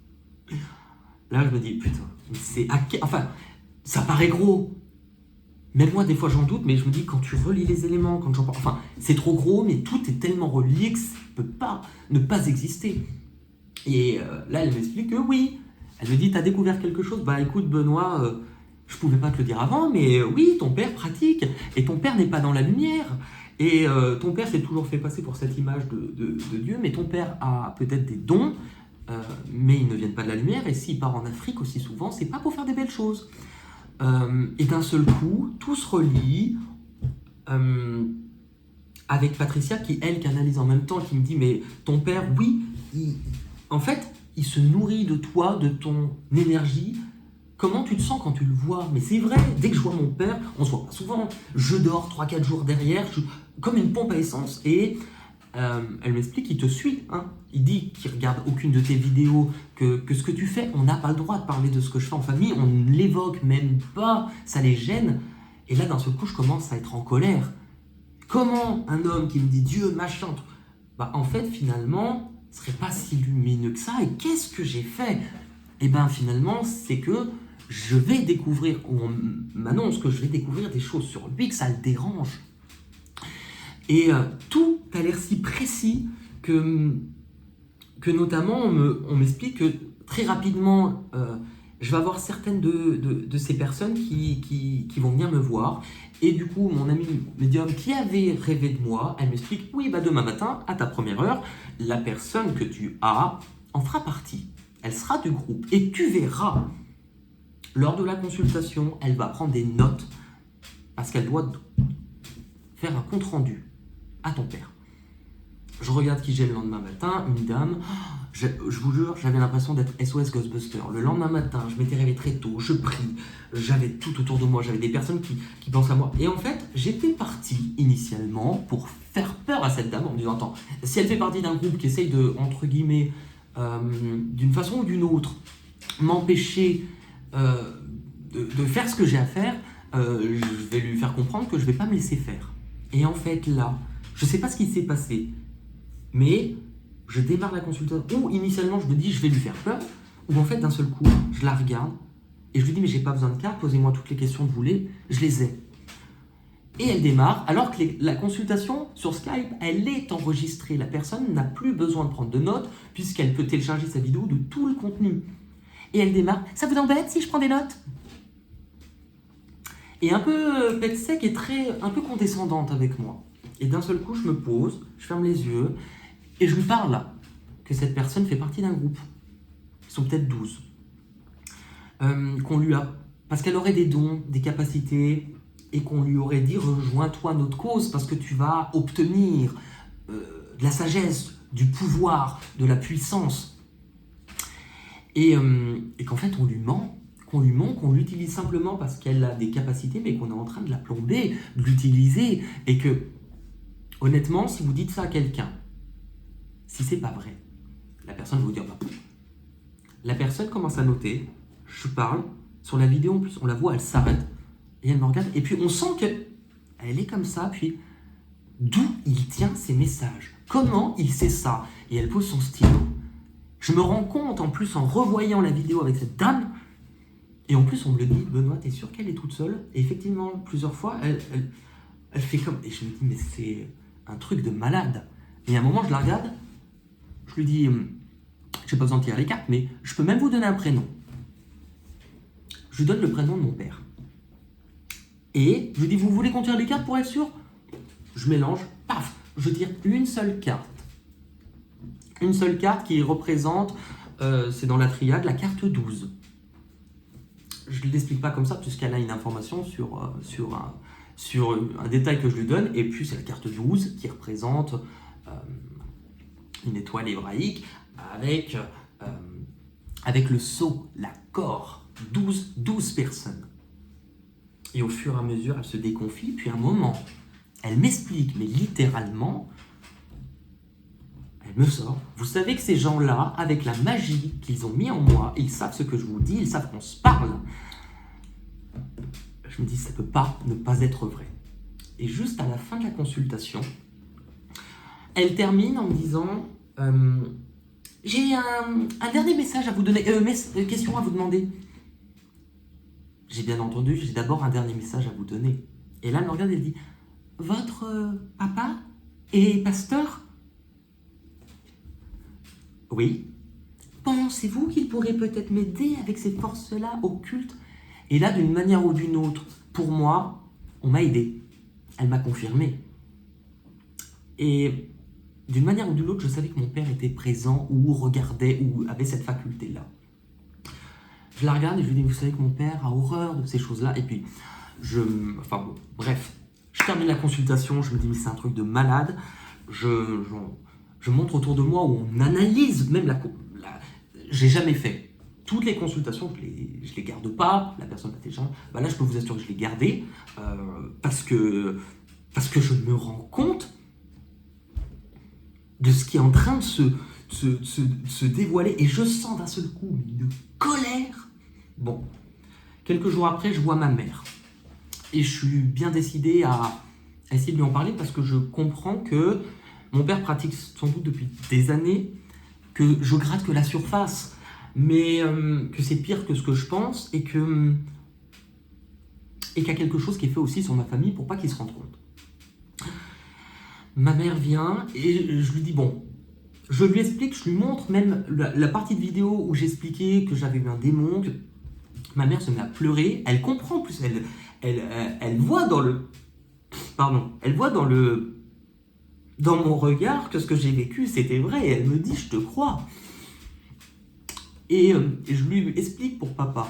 Speaker 1: Là, je me dis, putain, ça paraît gros. Même moi, des fois, j'en doute, mais je me dis, quand tu relis les éléments, quand j'en parle, c'est trop gros, mais tout est tellement relié que ça ne peut pas ne pas exister. Et là, elle m'explique que oui. Elle me dit, t'as découvert quelque chose? Bah écoute, Benoît, je pouvais pas te le dire avant, mais oui, ton père pratique, et ton père n'est pas dans la lumière. Et ton père s'est toujours fait passer pour cette image de Dieu, mais ton père a peut-être des dons, mais ils ne viennent pas de la lumière, et s'il part en Afrique aussi souvent, c'est pas pour faire des belles choses. Et d'un seul coup, tout se relie, avec Patricia qui, elle, canalise en même temps, qui me dit, mais ton père, oui, en fait, il se nourrit de toi, de ton énergie. Comment tu te sens quand tu le vois? Mais c'est vrai, dès que je vois mon père, on se voit pas souvent, je dors 3-4 jours derrière, comme une pompe à essence, et elle m'explique qu'il te suit. Il dit qu'il regarde aucune de tes vidéos, que ce que tu fais, on n'a pas le droit de parler de ce que je fais en famille, on ne l'évoque même pas, ça les gêne. Et là, d'un seul coup, je commence à être en colère. Comment un homme qui me dit Dieu, machin, en fait, finalement, ce serait pas si lumineux que ça. Et qu'est-ce que j'ai fait? Et finalement, c'est que je vais découvrir, ou on m'annonce que je vais découvrir des choses sur lui, que ça le dérange. Et tout a l'air si précis que notamment, on m'explique que très rapidement, je vais avoir certaines de ces personnes qui vont venir me voir. Et du coup, mon amie médium qui avait rêvé de moi, elle m'explique, oui, demain matin, à ta première heure, la personne que tu as en fera partie. Elle sera du groupe. Et tu verras, lors de la consultation, elle va prendre des notes parce qu'elle doit faire un compte-rendu à ton père. Je regarde qui j'ai le lendemain matin, une dame, je vous jure, j'avais l'impression d'être SOS Ghostbuster. Le lendemain matin, je m'étais réveillé très tôt, je prie, j'avais tout autour de moi, j'avais des personnes qui pensent à moi. Et en fait, j'étais parti initialement pour faire peur à cette dame en me disant, attends, si elle fait partie d'un groupe qui essaye de, entre guillemets, d'une façon ou d'une autre, m'empêcher de faire ce que j'ai à faire, je vais lui faire comprendre que je ne vais pas me laisser faire. Et en fait, là, je ne sais pas ce qui s'est passé, mais je démarre la consultation, ou initialement je me dis je vais lui faire peur, ou en fait d'un seul coup, je la regarde, et je lui dis mais j'ai pas besoin de carte, posez-moi toutes les questions que vous voulez, je les ai. Et elle démarre, alors que la consultation sur Skype, elle est enregistrée, la personne n'a plus besoin de prendre de notes, puisqu'elle peut télécharger sa vidéo de tout le contenu. Et elle démarre, ça vous embête si je prends des notes? Et un peu pet sec et un peu condescendante avec moi. Et d'un seul coup, je me pose, je ferme les yeux, et je lui parle que cette personne fait partie d'un groupe. Ils sont peut-être 12. Qu'on lui a... Parce qu'elle aurait des dons, des capacités, et qu'on lui aurait dit rejoins-toi à notre cause parce que tu vas obtenir de la sagesse, du pouvoir, de la puissance. Et qu'en fait on lui ment, qu'on l'utilise simplement parce qu'elle a des capacités, mais qu'on est en train de la plomber, de l'utiliser, et que honnêtement, si vous dites ça à quelqu'un, si c'est pas vrai, la personne va vous dire bah, la personne commence à noter, je parle, sur la vidéo en plus, on la voit, elle s'arrête, et elle me regarde, et puis on sent qu'elle est comme ça, puis d'où il tient ses messages, comment il sait ça, et elle pose son stylo. Je me rends compte en plus en revoyant la vidéo avec cette dame, et en plus on me le dit, Benoît, t'es sûr qu'elle est toute seule? Et effectivement, plusieurs fois, elle fait comme, et je me dis, mais c'est un truc de malade. Et à un moment, je la regarde, je lui dis, j'ai pas besoin de tirer les cartes, mais je peux même vous donner un prénom. Je lui donne le prénom de mon père. Et je lui dis, vous voulez qu'on tire les cartes pour être sûr? Je mélange, paf, je tire une seule carte. Une seule carte qui représente, c'est dans la triade, la carte 12. Je ne l'explique pas comme ça, puisqu'elle a une information sur un détail que je lui donne. Et puis c'est la carte 12 qui représente une étoile hébraïque avec le sceau, la cor, 12 personnes. Et au fur et à mesure, elle se déconfie, puis à un moment, elle m'explique, mais littéralement, elle me sort. Vous savez que ces gens-là, avec la magie qu'ils ont mis en moi, ils savent ce que je vous dis, ils savent qu'on se parle. Je me dis, ça ne peut pas ne pas être vrai. Et juste à la fin de la consultation, elle termine en me disant, j'ai un dernier message à vous donner, question à vous demander. J'ai bien entendu, j'ai d'abord un dernier message à vous donner. Et là, elle me regarde et elle dit, votre papa est pasteur? Oui. Pensez-vous qu'il pourrait peut-être m'aider avec ces forces-là occultes? Et là, d'une manière ou d'une autre, pour moi, on m'a aidé. Elle m'a confirmé. Et d'une manière ou d'une autre, je savais que mon père était présent ou regardait ou avait cette faculté-là. Je la regarde et je lui dis, vous savez que mon père a horreur de ces choses-là. Et puis, bref. Je termine la consultation, je me dis, mais c'est un truc de malade. Je montre autour de moi où on analyse même j'ai jamais fait. Toutes les consultations, je les garde pas, la personne intelligente, bah là je peux vous assurer que je les gardais parce que je me rends compte de ce qui est en train de se dévoiler et je sens d'un seul coup une colère. Bon, quelques jours après, je vois ma mère et je suis bien décidé à essayer de lui en parler parce que je comprends que mon père pratique sans doute depuis des années, que je gratte que la surface, mais que c'est pire que ce que je pense et qu'il y a quelque chose qui est fait aussi sur ma famille pour pas qu'il se rende compte. Ma mère vient et je lui dis bon, je lui explique, je lui montre même la partie de vidéo où j'expliquais que j'avais eu un démon, que ma mère se met à pleurer, elle comprend en plus, elle voit dans mon regard que ce que j'ai vécu c'était vrai, et elle me dit je te crois. Et je lui explique pour papa.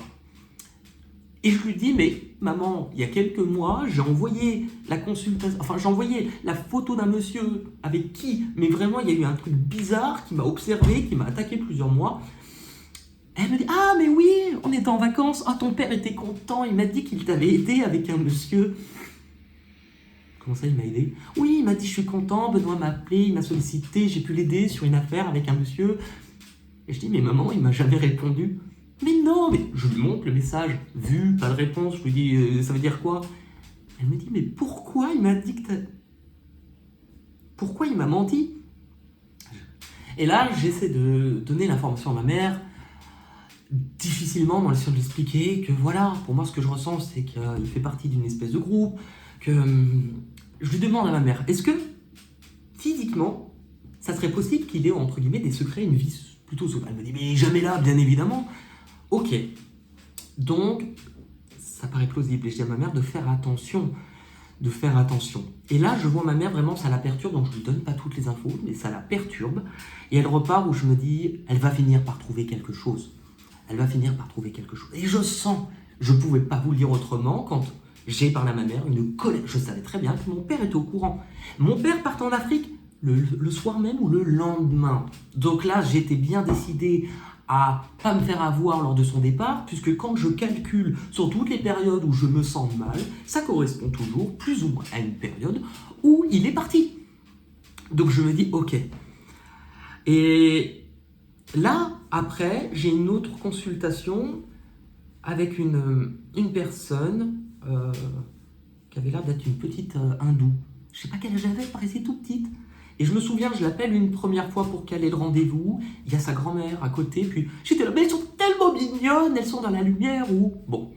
Speaker 1: Et je lui dis, mais maman, il y a quelques mois, j'ai envoyé la photo d'un monsieur avec qui, mais vraiment, il y a eu un truc bizarre qui m'a observé, qui m'a attaqué plusieurs mois. Elle me dit, ah, mais oui, on était en vacances, ah, ton père était content, il m'a dit qu'il t'avait aidé avec un monsieur. Comment ça, il m'a aidé? Oui, il m'a dit, je suis content, Benoît m'a appelé, il m'a sollicité, j'ai pu l'aider sur une affaire avec un monsieur. Et je dis, mais maman, il m'a jamais répondu. Mais non, mais je lui montre le message, vu, pas de réponse, je lui dis, ça veut dire quoi? Elle me dit, mais pourquoi il m'a dit que pourquoi il m'a menti? Et là, j'essaie de donner l'information à ma mère, difficilement, dans l'essai de l'expliquer, que voilà, pour moi, ce que je ressens, c'est qu'il fait partie d'une espèce de groupe, que je lui demande à ma mère, est-ce que, physiquement, ça serait possible qu'il ait, entre guillemets, des secrets, une vie plutôt sauvage? Elle me dit, mais jamais là, bien évidemment. Ok, donc ça paraît plausible. Et je dis à ma mère de faire attention. De faire attention. Et là, je vois ma mère, vraiment, ça la perturbe, donc je lui donne pas toutes les infos, mais ça la perturbe. Et elle repart où je me dis, elle va finir par trouver quelque chose. Elle va finir par trouver quelque chose. Et je sens, je pouvais pas vous le dire autrement, quand j'ai parlé à ma mère, une colère. Je savais très bien que mon père était au courant. Mon père part en Afrique le soir même ou le lendemain. Donc là, j'étais bien décidé à pas me faire avoir lors de son départ, puisque quand je calcule sur toutes les périodes où je me sens mal, ça correspond toujours plus ou moins à une période où il est parti. Donc je me dis, ok. Et là, après, j'ai une autre consultation avec une personne qui avait l'air d'être une petite hindoue. Je sais pas quel âge elle avait, elle paraissait tout petite. Et je me souviens, je l'appelle une première fois pour caler le rendez-vous. Il y a sa grand-mère à côté. Puis j'étais là, mais elles sont tellement mignonnes, elles sont dans la lumière. Ou bon,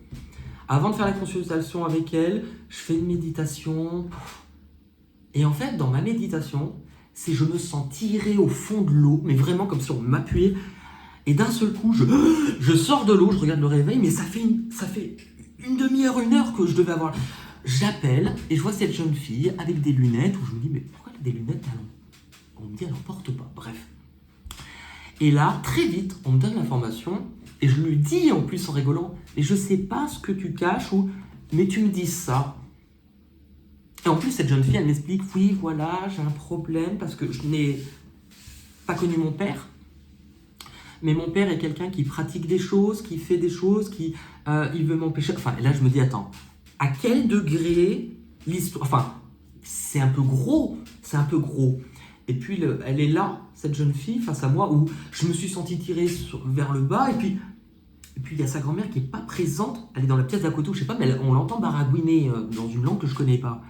Speaker 1: avant de faire la consultation avec elle, je fais une méditation. Et en fait, dans ma méditation, c'est je me sens tiré au fond de l'eau, mais vraiment comme si on m'appuyait. Et d'un seul coup, je sors de l'eau, je regarde le réveil, mais ça fait une demi-heure, une heure que je devais avoir. J'appelle et je vois cette jeune fille avec des lunettes où je me dis, mais pourquoi elle a des lunettes talons? On me dit, elle n'en porte pas. Bref. Et là, très vite, on me donne l'information et je lui dis en plus en rigolant, mais je sais pas ce que tu caches ou mais tu me dis ça. Et en plus, cette jeune fille, elle m'explique, oui, voilà, j'ai un problème parce que je n'ai pas connu mon père. Mais mon père est quelqu'un qui pratique des choses, qui fait des choses, qui il veut m'empêcher. Enfin, et là, je me dis, attends, à quel degré l'histoire. Enfin, c'est un peu gros, c'est un peu gros. Et puis, elle est là, cette jeune fille, face à moi, où je me suis senti tiré vers le bas. Et puis, il y a sa grand-mère qui n'est pas présente. Elle est dans la pièce d'à côté, je sais pas, mais on l'entend baragouiner dans une langue que je connais pas.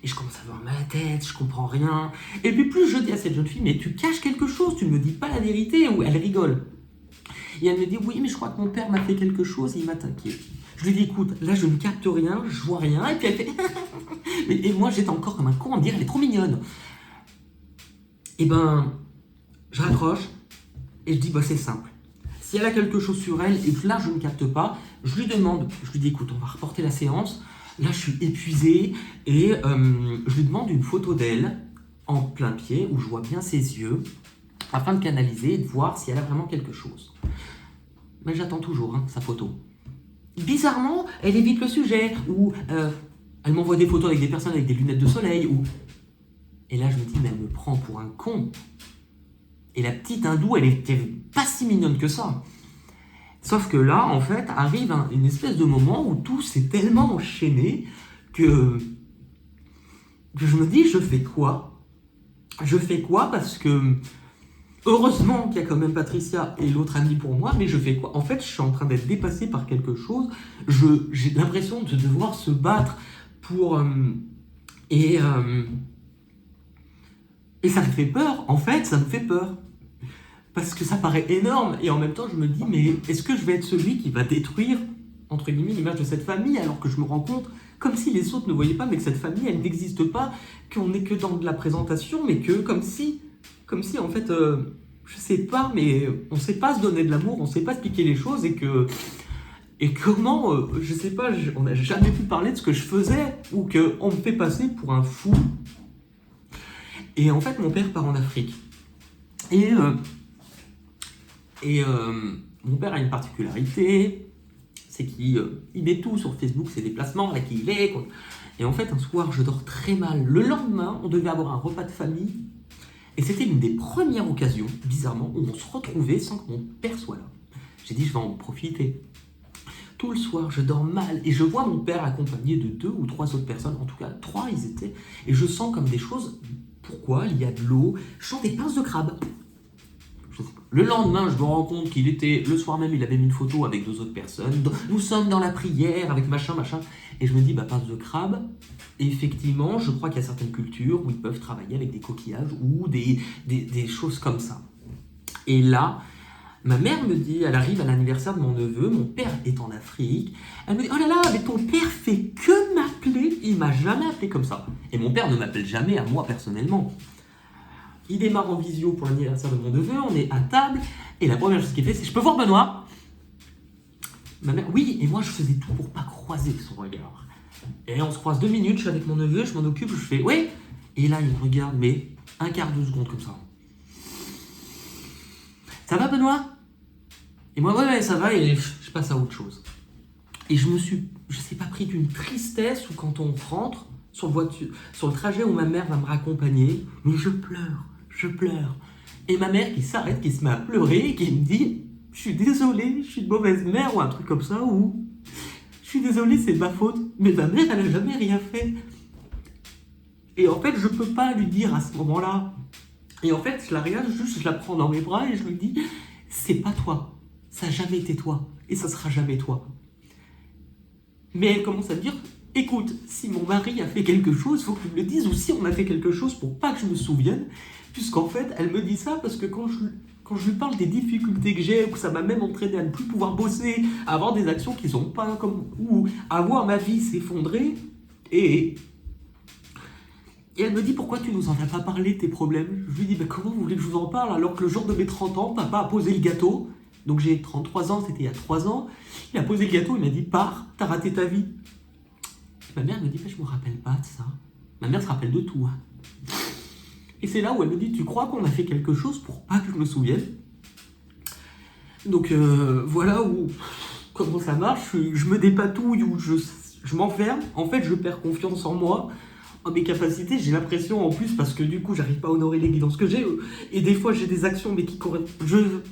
Speaker 1: Et je commence à avoir mal à la tête, je comprends rien. Et puis, plus je dis à cette jeune fille, mais tu caches quelque chose, tu ne me dis pas la vérité, ou elle rigole. Et elle me dit, oui, mais je crois que mon père m'a fait quelque chose et il m'a attaqué. Je lui dis, écoute, là je ne capte rien, je vois rien. Et puis elle fait, et moi j'étais encore comme un con à me dire, elle est trop mignonne. Et ben, je raccroche et je dis, bah c'est simple. Si elle a quelque chose sur elle et que là je ne capte pas, je lui demande, je lui dis, écoute, on va reporter la séance. Là je suis épuisé et je lui demande une photo d'elle en plein pied où je vois bien ses yeux afin de canaliser et de voir si elle a vraiment quelque chose. Mais j'attends toujours sa photo. Bizarrement, elle évite le sujet, ou elle m'envoie des photos avec des personnes avec des lunettes de soleil, ou... Et là, je me dis, mais elle me prend pour un con. Et la petite hindoue, elle était pas si mignonne que ça. Sauf que là, en fait, arrive une espèce de moment où tout s'est tellement enchaîné que je me dis, je fais quoi? Je fais quoi parce que... Heureusement qu'il y a quand même Patricia et l'autre amie pour moi, mais je fais quoi? En fait, je suis en train d'être dépassé par quelque chose. J'ai l'impression de devoir se battre pour... et ça me fait peur. En fait, ça me fait peur. Parce que ça paraît énorme. Et en même temps, je me dis, mais est-ce que je vais être celui qui va détruire, entre guillemets, l'image de cette famille, alors que je me rends compte, comme si les autres ne voyaient pas, mais que cette famille, elle n'existe pas, qu'on n'est que dans de la présentation, mais que comme si en fait, je sais pas, mais on sait pas se donner de l'amour, on sait pas se piquer les choses et comment, je sais pas, on n'a jamais pu parler de ce que je faisais ou qu'on me fait passer pour un fou. Et en fait, mon père part en Afrique. Et mon père a une particularité, c'est qu'il met tout sur Facebook, ses déplacements, là qui il est. Quoi. Et en fait, un soir, je dors très mal. Le lendemain, on devait avoir un repas de famille. Et c'était l'une des premières occasions, bizarrement, où on se retrouvait sans que mon père soit là. J'ai dit, je vais en profiter. Tout le soir, je dors mal et je vois mon père accompagné de 2 ou 3 autres personnes, en tout cas 3 ils étaient, et je sens comme des choses. Pourquoi? Il y a de l'eau, je sens des pinces de crabe. Le lendemain, je me rends compte qu'il était, le soir même, il avait mis une photo avec 2 autres personnes. Nous sommes dans la prière avec machin. Et je me dis, bah, pince de crabe. Et effectivement, je crois qu'il y a certaines cultures où ils peuvent travailler avec des coquillages ou des choses comme ça. Et là, ma mère me dit, elle arrive à l'anniversaire de mon neveu, mon père est en Afrique. Elle me dit, oh là là, mais ton père fait que m'appeler. Il m'a jamais appelé comme ça. Et mon père ne m'appelle jamais à moi personnellement. Il démarre en visio pour l'anniversaire de mon neveu, on est à table, et la première chose qu'il fait, c'est « Je peux voir Benoît ?» Ma mère, oui, et moi je faisais tout pour pas croiser son regard. Et on se croise 2 minutes, je suis avec mon neveu, je m'en occupe, je fais oui. Et là, il me regarde, mais un quart de seconde comme ça. Ça va, Benoît? Et moi, ouais, ça va, et je passe à autre chose. Et je sais pas, pris d'une tristesse où quand on rentre sur le trajet où ma mère va me raccompagner, mais je pleure. Et ma mère qui s'arrête, qui se met à pleurer, et qui me dit, je suis désolée, je suis une mauvaise mère, ou un truc comme ça, ou je suis désolée, c'est de ma faute. Mais ma mère, elle a jamais rien fait. Et en fait, je peux pas lui dire à ce moment-là. Et en fait, je la regarde, juste, je la prends dans mes bras et je lui dis, c'est pas toi. Ça n'a jamais été toi. Et ça sera jamais toi. Mais elle commence à me dire, écoute, si mon mari a fait quelque chose, il faut que tu me le dises, ou si on a fait quelque chose pour pas que je me souvienne, puisqu'en fait, elle me dit ça parce que quand je lui parle des difficultés que j'ai, où ça m'a même entraîné à ne plus pouvoir bosser, à avoir des actions qui sont pas comme, ou à voir ma vie s'effondrer, et elle me dit, pourquoi tu nous en as pas parlé de tes problèmes? Je lui dis, comment vous voulez que je vous en parle alors que le jour de mes 30 ans, papa a posé le gâteau. Donc j'ai 33 ans, c'était il y a 3 ans. Il a posé le gâteau, il m'a dit, pars, t'as raté ta vie. Ma mère me dit, je me rappelle pas de ça. Ma mère se rappelle de tout. Et c'est là où elle me dit, tu crois qu'on a fait quelque chose pour pas que je me souvienne? Donc voilà comment ça marche. Je me dépatouille, ou je m'enferme. En fait, je perds confiance en moi, en mes capacités. J'ai l'impression en plus, parce que du coup, j'arrive pas à honorer les guidances que j'ai. Et des fois, j'ai des actions, mais qui correspondent.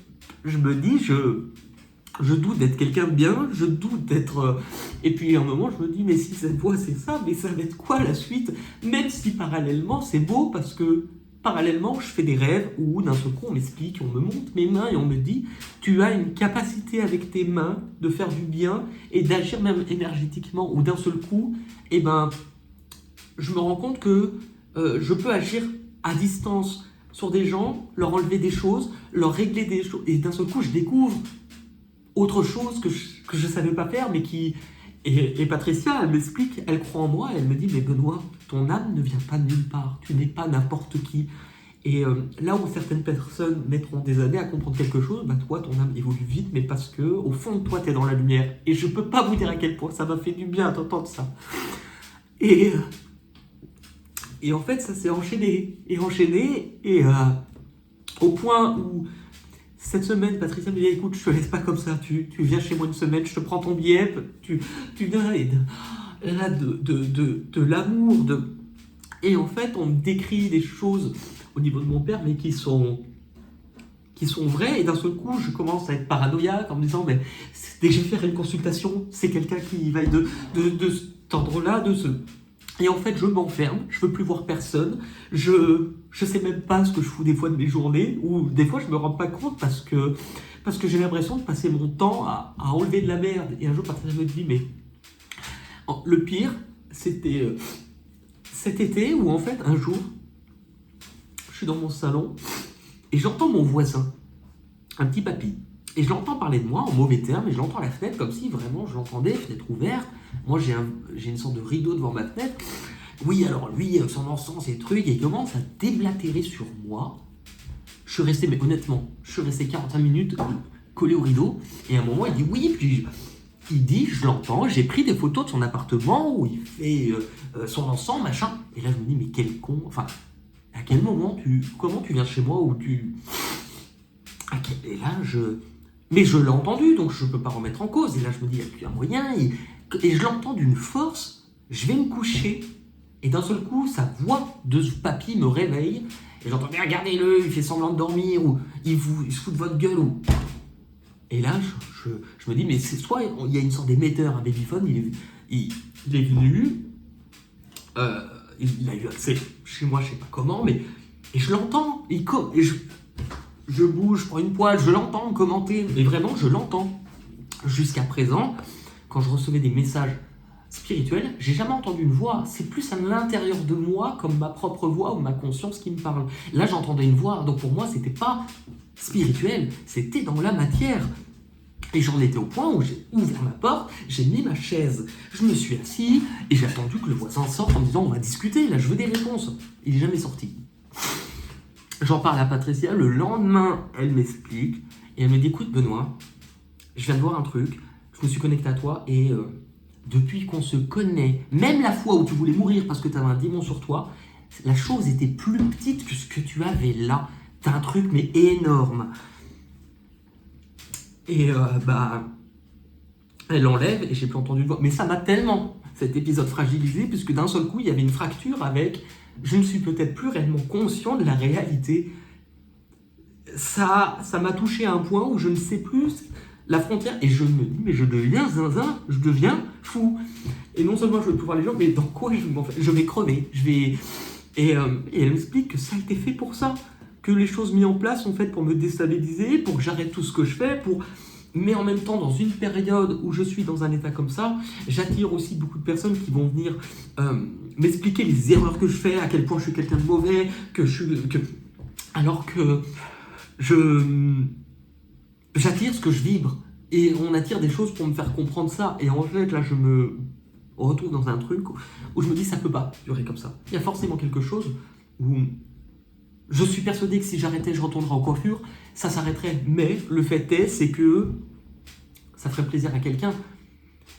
Speaker 1: Je me dis, je doute d'être quelqu'un de bien, je doute d'être... Et puis à un moment, je me dis, mais si cette voix c'est ça, mais ça va être quoi la suite? Même si parallèlement, c'est beau, parce que parallèlement, je fais des rêves où d'un seul coup, on m'explique, on me montre mes mains et on me dit, tu as une capacité avec tes mains de faire du bien et d'agir même énergétiquement, ou d'un seul coup, eh ben, je me rends compte que je peux agir à distance sur des gens, leur enlever des choses, leur régler des choses, et d'un seul coup, je découvre autre chose que je savais pas faire, mais qui... Et Patricia, elle m'explique, elle croit en moi, elle me dit, mais Benoît, ton âme ne vient pas de nulle part, tu n'es pas n'importe qui. Et là où certaines personnes mettront des années à comprendre quelque chose, bah toi, ton âme évolue vite, mais parce que au fond de toi, tu es dans la lumière. Et je peux pas vous dire à quel point ça m'a fait du bien d'entendre ça. Et en fait, ça s'est enchaîné, et au point où cette semaine, Patricia me dit, écoute, je te laisse pas comme ça, tu viens chez moi une semaine, je te prends ton billet, tu viens, et là, de l'amour, et en fait, on me décrit des choses au niveau de mon père, mais qui sont vraies, et d'un seul coup, je commence à être paranoïaque en me disant, mais dès que je vais faire une consultation, c'est quelqu'un qui va de cet ordre-là, Et en fait, je m'enferme, je veux plus voir personne, je sais même pas ce que je fous des fois de mes journées, ou des fois je me rends pas compte parce que j'ai l'impression de passer mon temps à enlever de la merde. Et un jour, Patricia me dit, mais le pire, c'était cet été où en fait, un jour, je suis dans mon salon et j'entends mon voisin, un petit papy. Et je l'entends parler de moi en mauvais termes, et je l'entends à la fenêtre comme si vraiment je l'entendais, fenêtre ouverte. Moi j'ai une sorte de rideau devant ma fenêtre. Oui, alors lui, son encens et trucs, et il commence à déblatérer sur moi. Je suis resté, mais honnêtement, je suis resté 45 minutes collé au rideau, et à un moment il dit oui, puis il dit, je l'entends, j'ai pris des photos de son appartement où il fait son encens, machin. Et là je me dis, mais quel con, enfin, à quel moment comment tu viens chez moi où tu... Et là Mais je l'ai entendu, donc je ne peux pas remettre en cause. Et là, je me dis, il n'y a plus un moyen. Et je l'entends d'une force, je vais me coucher. Et d'un seul coup, sa voix de ce papy me réveille. Et j'entends, mais regardez-le, il fait semblant de dormir, ou il se fout de votre gueule. Et là, je me dis, mais c'est soit il y a une sorte d'émetteur, un babyphone, il est venu, il a eu accès chez moi, je ne sais pas comment, mais... Et je l'entends, je bouge, je prends une poêle, je l'entends commenter, mais vraiment, je l'entends. Jusqu'à présent, quand je recevais des messages spirituels, j'ai jamais entendu une voix. C'est plus à l'intérieur de moi, comme ma propre voix ou ma conscience qui me parle. Là, j'entendais une voix, donc pour moi, c'était pas spirituel, c'était dans la matière. Et j'en étais au point où j'ai ouvert ma porte, j'ai mis ma chaise, je me suis assis, et j'ai attendu que le voisin sorte en me disant, on va discuter, là, je veux des réponses. Il n'est jamais sorti. J'en parle à Patricia, le lendemain, elle m'explique, et elle me dit, écoute Benoît, je viens de voir un truc, je me suis connecté à toi et depuis qu'on se connaît, même la fois où tu voulais mourir parce que tu avais un démon sur toi, la chose était plus petite que ce que tu avais là. T'as un truc mais énorme. Et elle l'enlève et j'ai plus entendu le voix. Mais ça m'a tellement, cet épisode, fragilisé, puisque d'un seul coup, il y avait une fracture avec je ne suis peut-être plus réellement conscient de la réalité. Ça m'a touché à un point où je ne sais plus la frontière et je me dis mais je deviens zinzin, je deviens fou. Et non seulement je vais plus voir les gens, mais dans quoi je vais crever, et elle m'explique que ça a été fait pour ça, que les choses mises en place sont faites pour me déstabiliser, pour que j'arrête tout ce que je fais, mais en même temps, dans une période où je suis dans un état comme ça, j'attire aussi beaucoup de personnes qui vont venir m'expliquer les erreurs que je fais, à quel point je suis quelqu'un de mauvais, alors que j'attire ce que je vibre. Et on attire des choses pour me faire comprendre ça. Et en fait, là, je me retrouve dans un truc où je me dis, ça peut pas durer comme ça. Il y a forcément quelque chose où je suis persuadé que si j'arrêtais, je retournerais en coiffure, ça s'arrêterait. Mais le fait est, c'est que ça ferait plaisir à quelqu'un.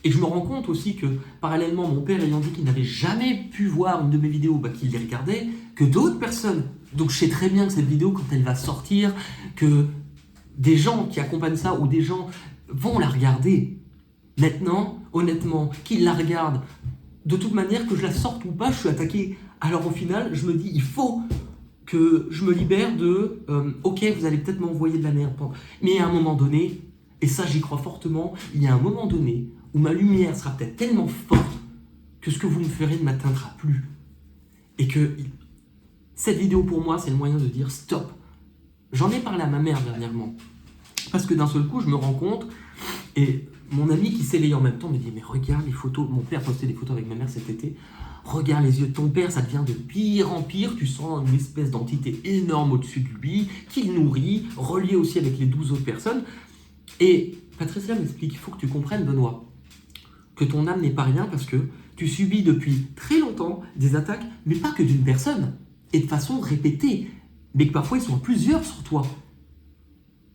Speaker 1: Et je me rends compte aussi que, parallèlement, mon père ayant dit qu'il n'avait jamais pu voir une de mes vidéos, qu'il les regardait, que d'autres personnes. Donc je sais très bien que cette vidéo, quand elle va sortir, que des gens qui accompagnent ça ou des gens vont la regarder. Maintenant, honnêtement, qu'ils la regardent, de toute manière, que je la sorte ou pas, je suis attaqué. Alors au final, je me dis, il faut que je me libère de ok, vous allez peut-être m'envoyer de la merde, mais à un moment donné, et ça j'y crois fortement, il y a un moment donné où ma lumière sera peut-être tellement forte que ce que vous me ferez ne m'atteindra plus. Et que cette vidéo pour moi, c'est le moyen de dire stop. J'en ai parlé à ma mère dernièrement. Parce que d'un seul coup, je me rends compte, et mon ami qui s'est éveillé en même temps me dit mais regarde les photos, mon père postait des photos avec ma mère cet été, regarde les yeux de ton père, ça devient de pire en pire, tu sens une espèce d'entité énorme au-dessus de lui, qui le nourrit, relié aussi avec les 12 autres personnes. Et Patricia m'explique, il faut que tu comprennes Benoît, que ton âme n'est pas rien parce que tu subis depuis très longtemps des attaques, mais pas que d'une personne, et de façon répétée, mais que parfois ils sont plusieurs sur toi,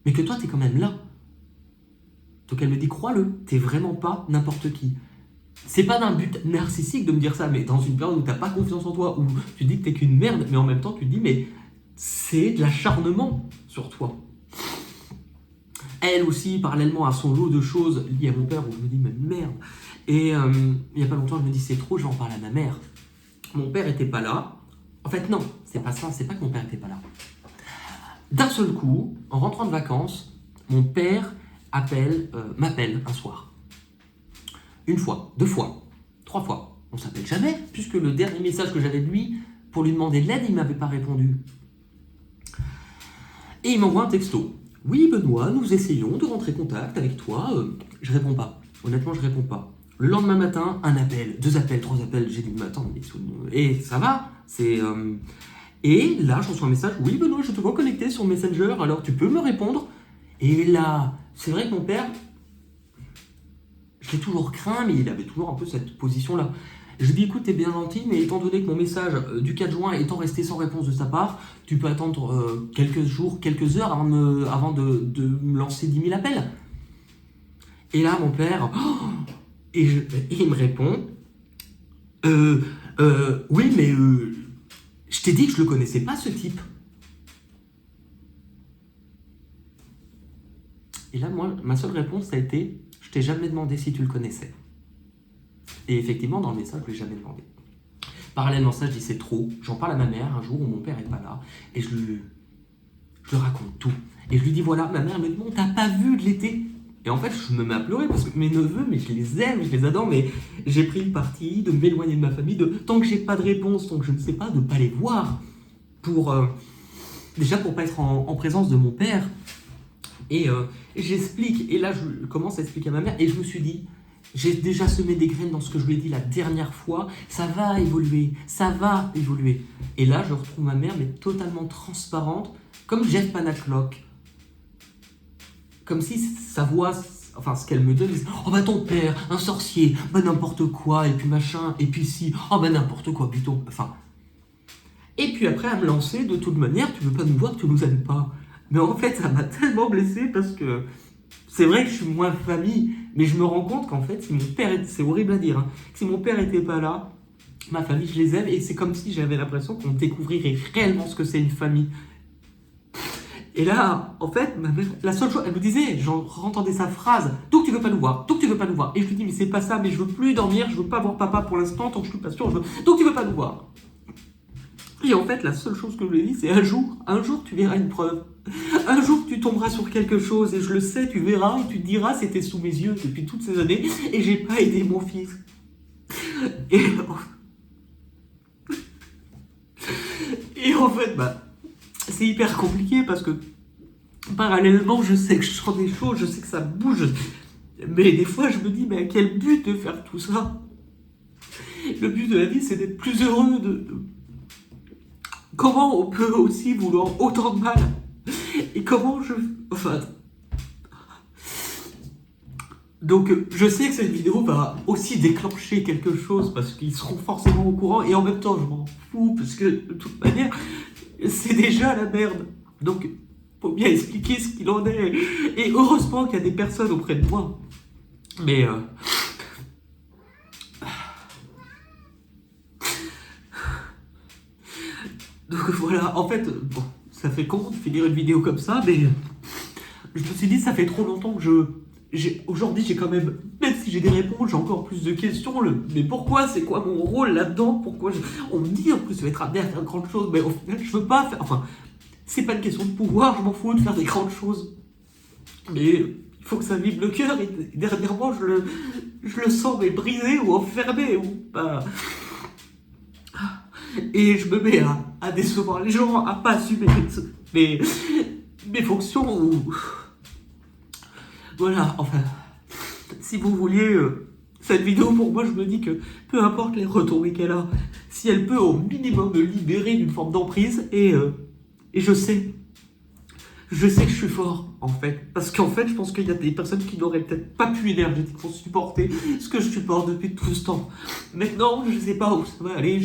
Speaker 1: mais que toi t'es quand même là. Donc elle me dit, crois-le, t'es vraiment pas n'importe qui. C'est pas d'un but narcissique de me dire ça, mais dans une période où t'as pas confiance en toi, où tu dis que t'es qu'une merde, mais en même temps tu te dis, mais c'est de l'acharnement sur toi. Elle aussi, parallèlement à son lot de choses liées à mon père, où je me dis, mais merde. Et il y a pas longtemps, je me dis, c'est trop, je vais en parler à ma mère. Mon père était pas là. En fait, non, c'est pas ça, c'est pas que mon père était pas là. D'un seul coup, en rentrant de vacances, mon père m'appelle un soir. Une fois, 2 fois, 3 fois. On s'appelle jamais, puisque le dernier message que j'avais de lui, pour lui demander de l'aide, il m'avait pas répondu. Et il m'envoie un texto. Oui Benoît, nous essayons de rentrer en contact avec toi. Je réponds pas. Honnêtement, je réponds pas. Le lendemain matin, un appel, 2 appels, 3 appels. J'ai dit, mais attends, et ça va, Et là, je reçois un message. Oui Benoît, je te vois connecté sur Messenger, alors tu peux me répondre. Et là, c'est vrai que mon père, je l'ai toujours craint, mais il avait toujours un peu cette position-là. Je lui dis, écoute, t'es bien gentil, mais étant donné que mon message du 4 juin étant resté sans réponse de sa part, tu peux attendre quelques jours, quelques heures avant de me lancer 10 000 appels. Et là, mon père, et il me répond, oui, mais je t'ai dit que je le connaissais pas, ce type. Et là, moi, ma seule réponse, ça a été, je t'ai jamais demandé si tu le connaissais. Et effectivement, dans le message, je ne l'ai jamais demandé. Parallèlement à ça, je dis c'est trop. J'en parle à ma mère un jour où mon père n'est pas là. Et je lui raconte tout. Et je lui dis voilà, ma mère me dit bon, t'as pas vu de l'été. Et en fait, je me mets à pleurer parce que mes neveux, mais je les aime, je les adore, mais j'ai pris le parti de m'éloigner de ma famille, tant que j'ai pas de réponse, tant que je ne sais pas, de pas les voir. Déjà pour pas être en présence de mon père. Et j'explique. Et là, je commence à expliquer à ma mère. Et je me suis dit, j'ai déjà semé des graines dans ce que je lui ai dit la dernière fois. Ça va évoluer, ça va évoluer. Et là, je retrouve ma mère, mais totalement transparente, comme Jeff Panaclock. Comme si sa voix, enfin ce qu'elle me donne, c'est oh bah ton père, un sorcier, bah n'importe quoi, et puis machin, et puis si, oh bah n'importe quoi, plutôt. Enfin. Et puis après, à me lancer, de toute manière, tu veux pas nous voir, tu nous aimes pas. Mais en fait, ça m'a tellement blessé parce que c'est vrai que je suis moins famille, mais je me rends compte qu'en fait, si mon père, c'est horrible à dire, hein, si mon père était pas là, ma famille, je les aime, et c'est comme si j'avais l'impression qu'on découvrirait réellement ce que c'est une famille. Et là, en fait, ma mère, la seule chose, elle me disait, j'entendais sa phrase, donc tu veux pas nous voir, donc tu veux pas nous voir. Et je lui dis, mais c'est pas ça, mais je veux plus dormir, je veux pas voir papa pour l'instant, tant que je suis pas sûr, donc tu veux pas nous voir. Et en fait, la seule chose que je lui ai dit, c'est un jour tu verras une preuve. Un jour tu tomberas sur quelque chose, et je le sais, tu verras, et tu te diras, c'était sous mes yeux depuis toutes ces années, et j'ai pas aidé mon fils. Et, et en fait, bah, c'est hyper compliqué parce que parallèlement, je sais que je sens des choses, je sais que ça bouge. Mais des fois, je me dis, mais à quel but de faire tout ça? Le but de la vie, c'est d'être plus heureux. Comment on peut aussi vouloir autant de mal? Et comment je... Enfin... Donc, je sais que cette vidéo va aussi déclencher quelque chose parce qu'ils seront forcément au courant. Et en même temps, je m'en fous parce que, de toute manière, c'est déjà la merde. Donc, faut bien expliquer ce qu'il en est. Et heureusement qu'il y a des personnes auprès de moi. Mais donc voilà, en fait, bon, ça fait con de finir une vidéo comme ça, mais je me suis dit, ça fait trop longtemps que aujourd'hui, j'ai quand même, même si j'ai des réponses, j'ai encore plus de questions. Mais pourquoi? C'est quoi mon rôle là-dedans? Pourquoi on me dit en plus, je vais être amené à faire de grandes choses, mais au final, je veux pas faire. Enfin, c'est pas une question de pouvoir, je m'en fous de faire des grandes choses. Mais il faut que ça vibre le cœur, et dernièrement, je le sens, mais brisé ou enfermé, ou pas. Et je me mets à décevoir les gens, à pas assumer mes fonctions, ou. Voilà, enfin, si vous vouliez, cette vidéo, pour moi, je me dis que peu importe les retombées qu'elle a, si elle peut au minimum me libérer d'une forme d'emprise, et je sais que je suis fort, en fait. Parce qu'en fait, je pense qu'il y a des personnes qui n'auraient peut-être pas pu énergétiquement supporter ce que je supporte depuis tout ce temps. Maintenant, je sais pas où ça va aller,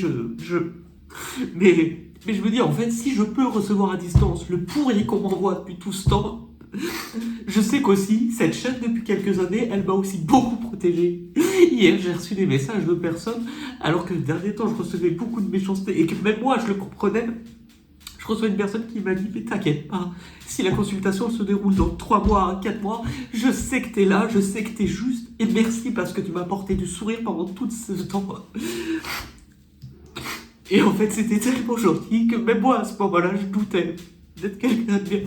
Speaker 1: mais je me dis, en fait, si je peux recevoir à distance le pourri qu'on m'envoie depuis tout ce temps, je sais qu'aussi, cette chaîne, depuis quelques années, elle m'a aussi beaucoup protégé. Hier, j'ai reçu des messages de personnes, alors que le dernier temps, je recevais beaucoup de méchanceté, et que même moi, je le comprenais. Je reçois une personne qui m'a dit, mais t'inquiète pas, si la consultation se déroule dans 3 mois, 4 mois, je sais que t'es là, je sais que t'es juste, et merci parce que tu m'as apporté du sourire pendant tout ce temps. Et en fait, c'était tellement gentil que même moi, à ce moment-là, je doutais d'être quelqu'un de bien.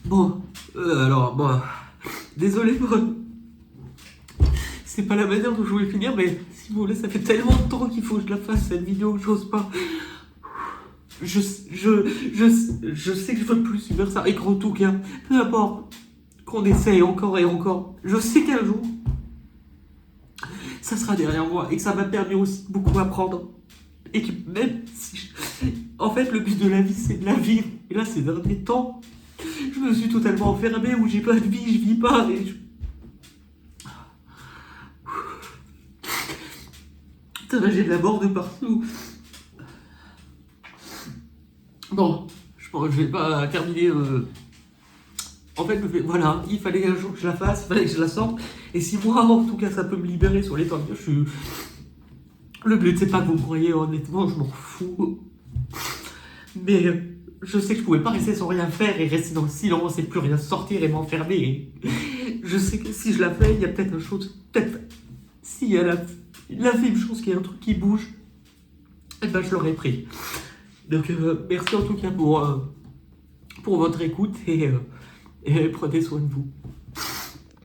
Speaker 1: Bon, alors, bon, désolé pour... C'est pas la manière dont je voulais finir, mais si vous voulez, ça fait tellement de temps qu'il faut que je la fasse, cette vidéo, que j'ose pas. Je sais que je veux plus subir ça, et qu'en tout cas, peu importe qu'on essaye encore et encore, je sais qu'un jour, ça sera derrière moi, et que ça m'a permis aussi beaucoup d'apprendre. Et que même si... En fait, le but de la vie, c'est de la vivre. Et là, ces derniers temps, je me suis totalement enfermé, où j'ai pas de vie, je vis pas, et Putain, j'ai de la mort de partout. Bon, je pense que je vais pas terminer... En fait, voilà, il fallait un jour que je la fasse, il fallait que je la sorte. Et si moi, en tout cas, ça peut me libérer sur les temps de vie, le but, c'est pas que vous me croyez, honnêtement, je m'en fous. Mais je sais que je pouvais pas rester sans rien faire et rester dans le silence et plus rien sortir et m'enfermer. Je sais que si je la fais, il y a peut-être une chose, peut-être, s'il y a l'infime chance qu'il y ait un truc qui bouge, eh ben je l'aurais pris. Donc merci en tout cas pour votre écoute, et prenez soin de vous.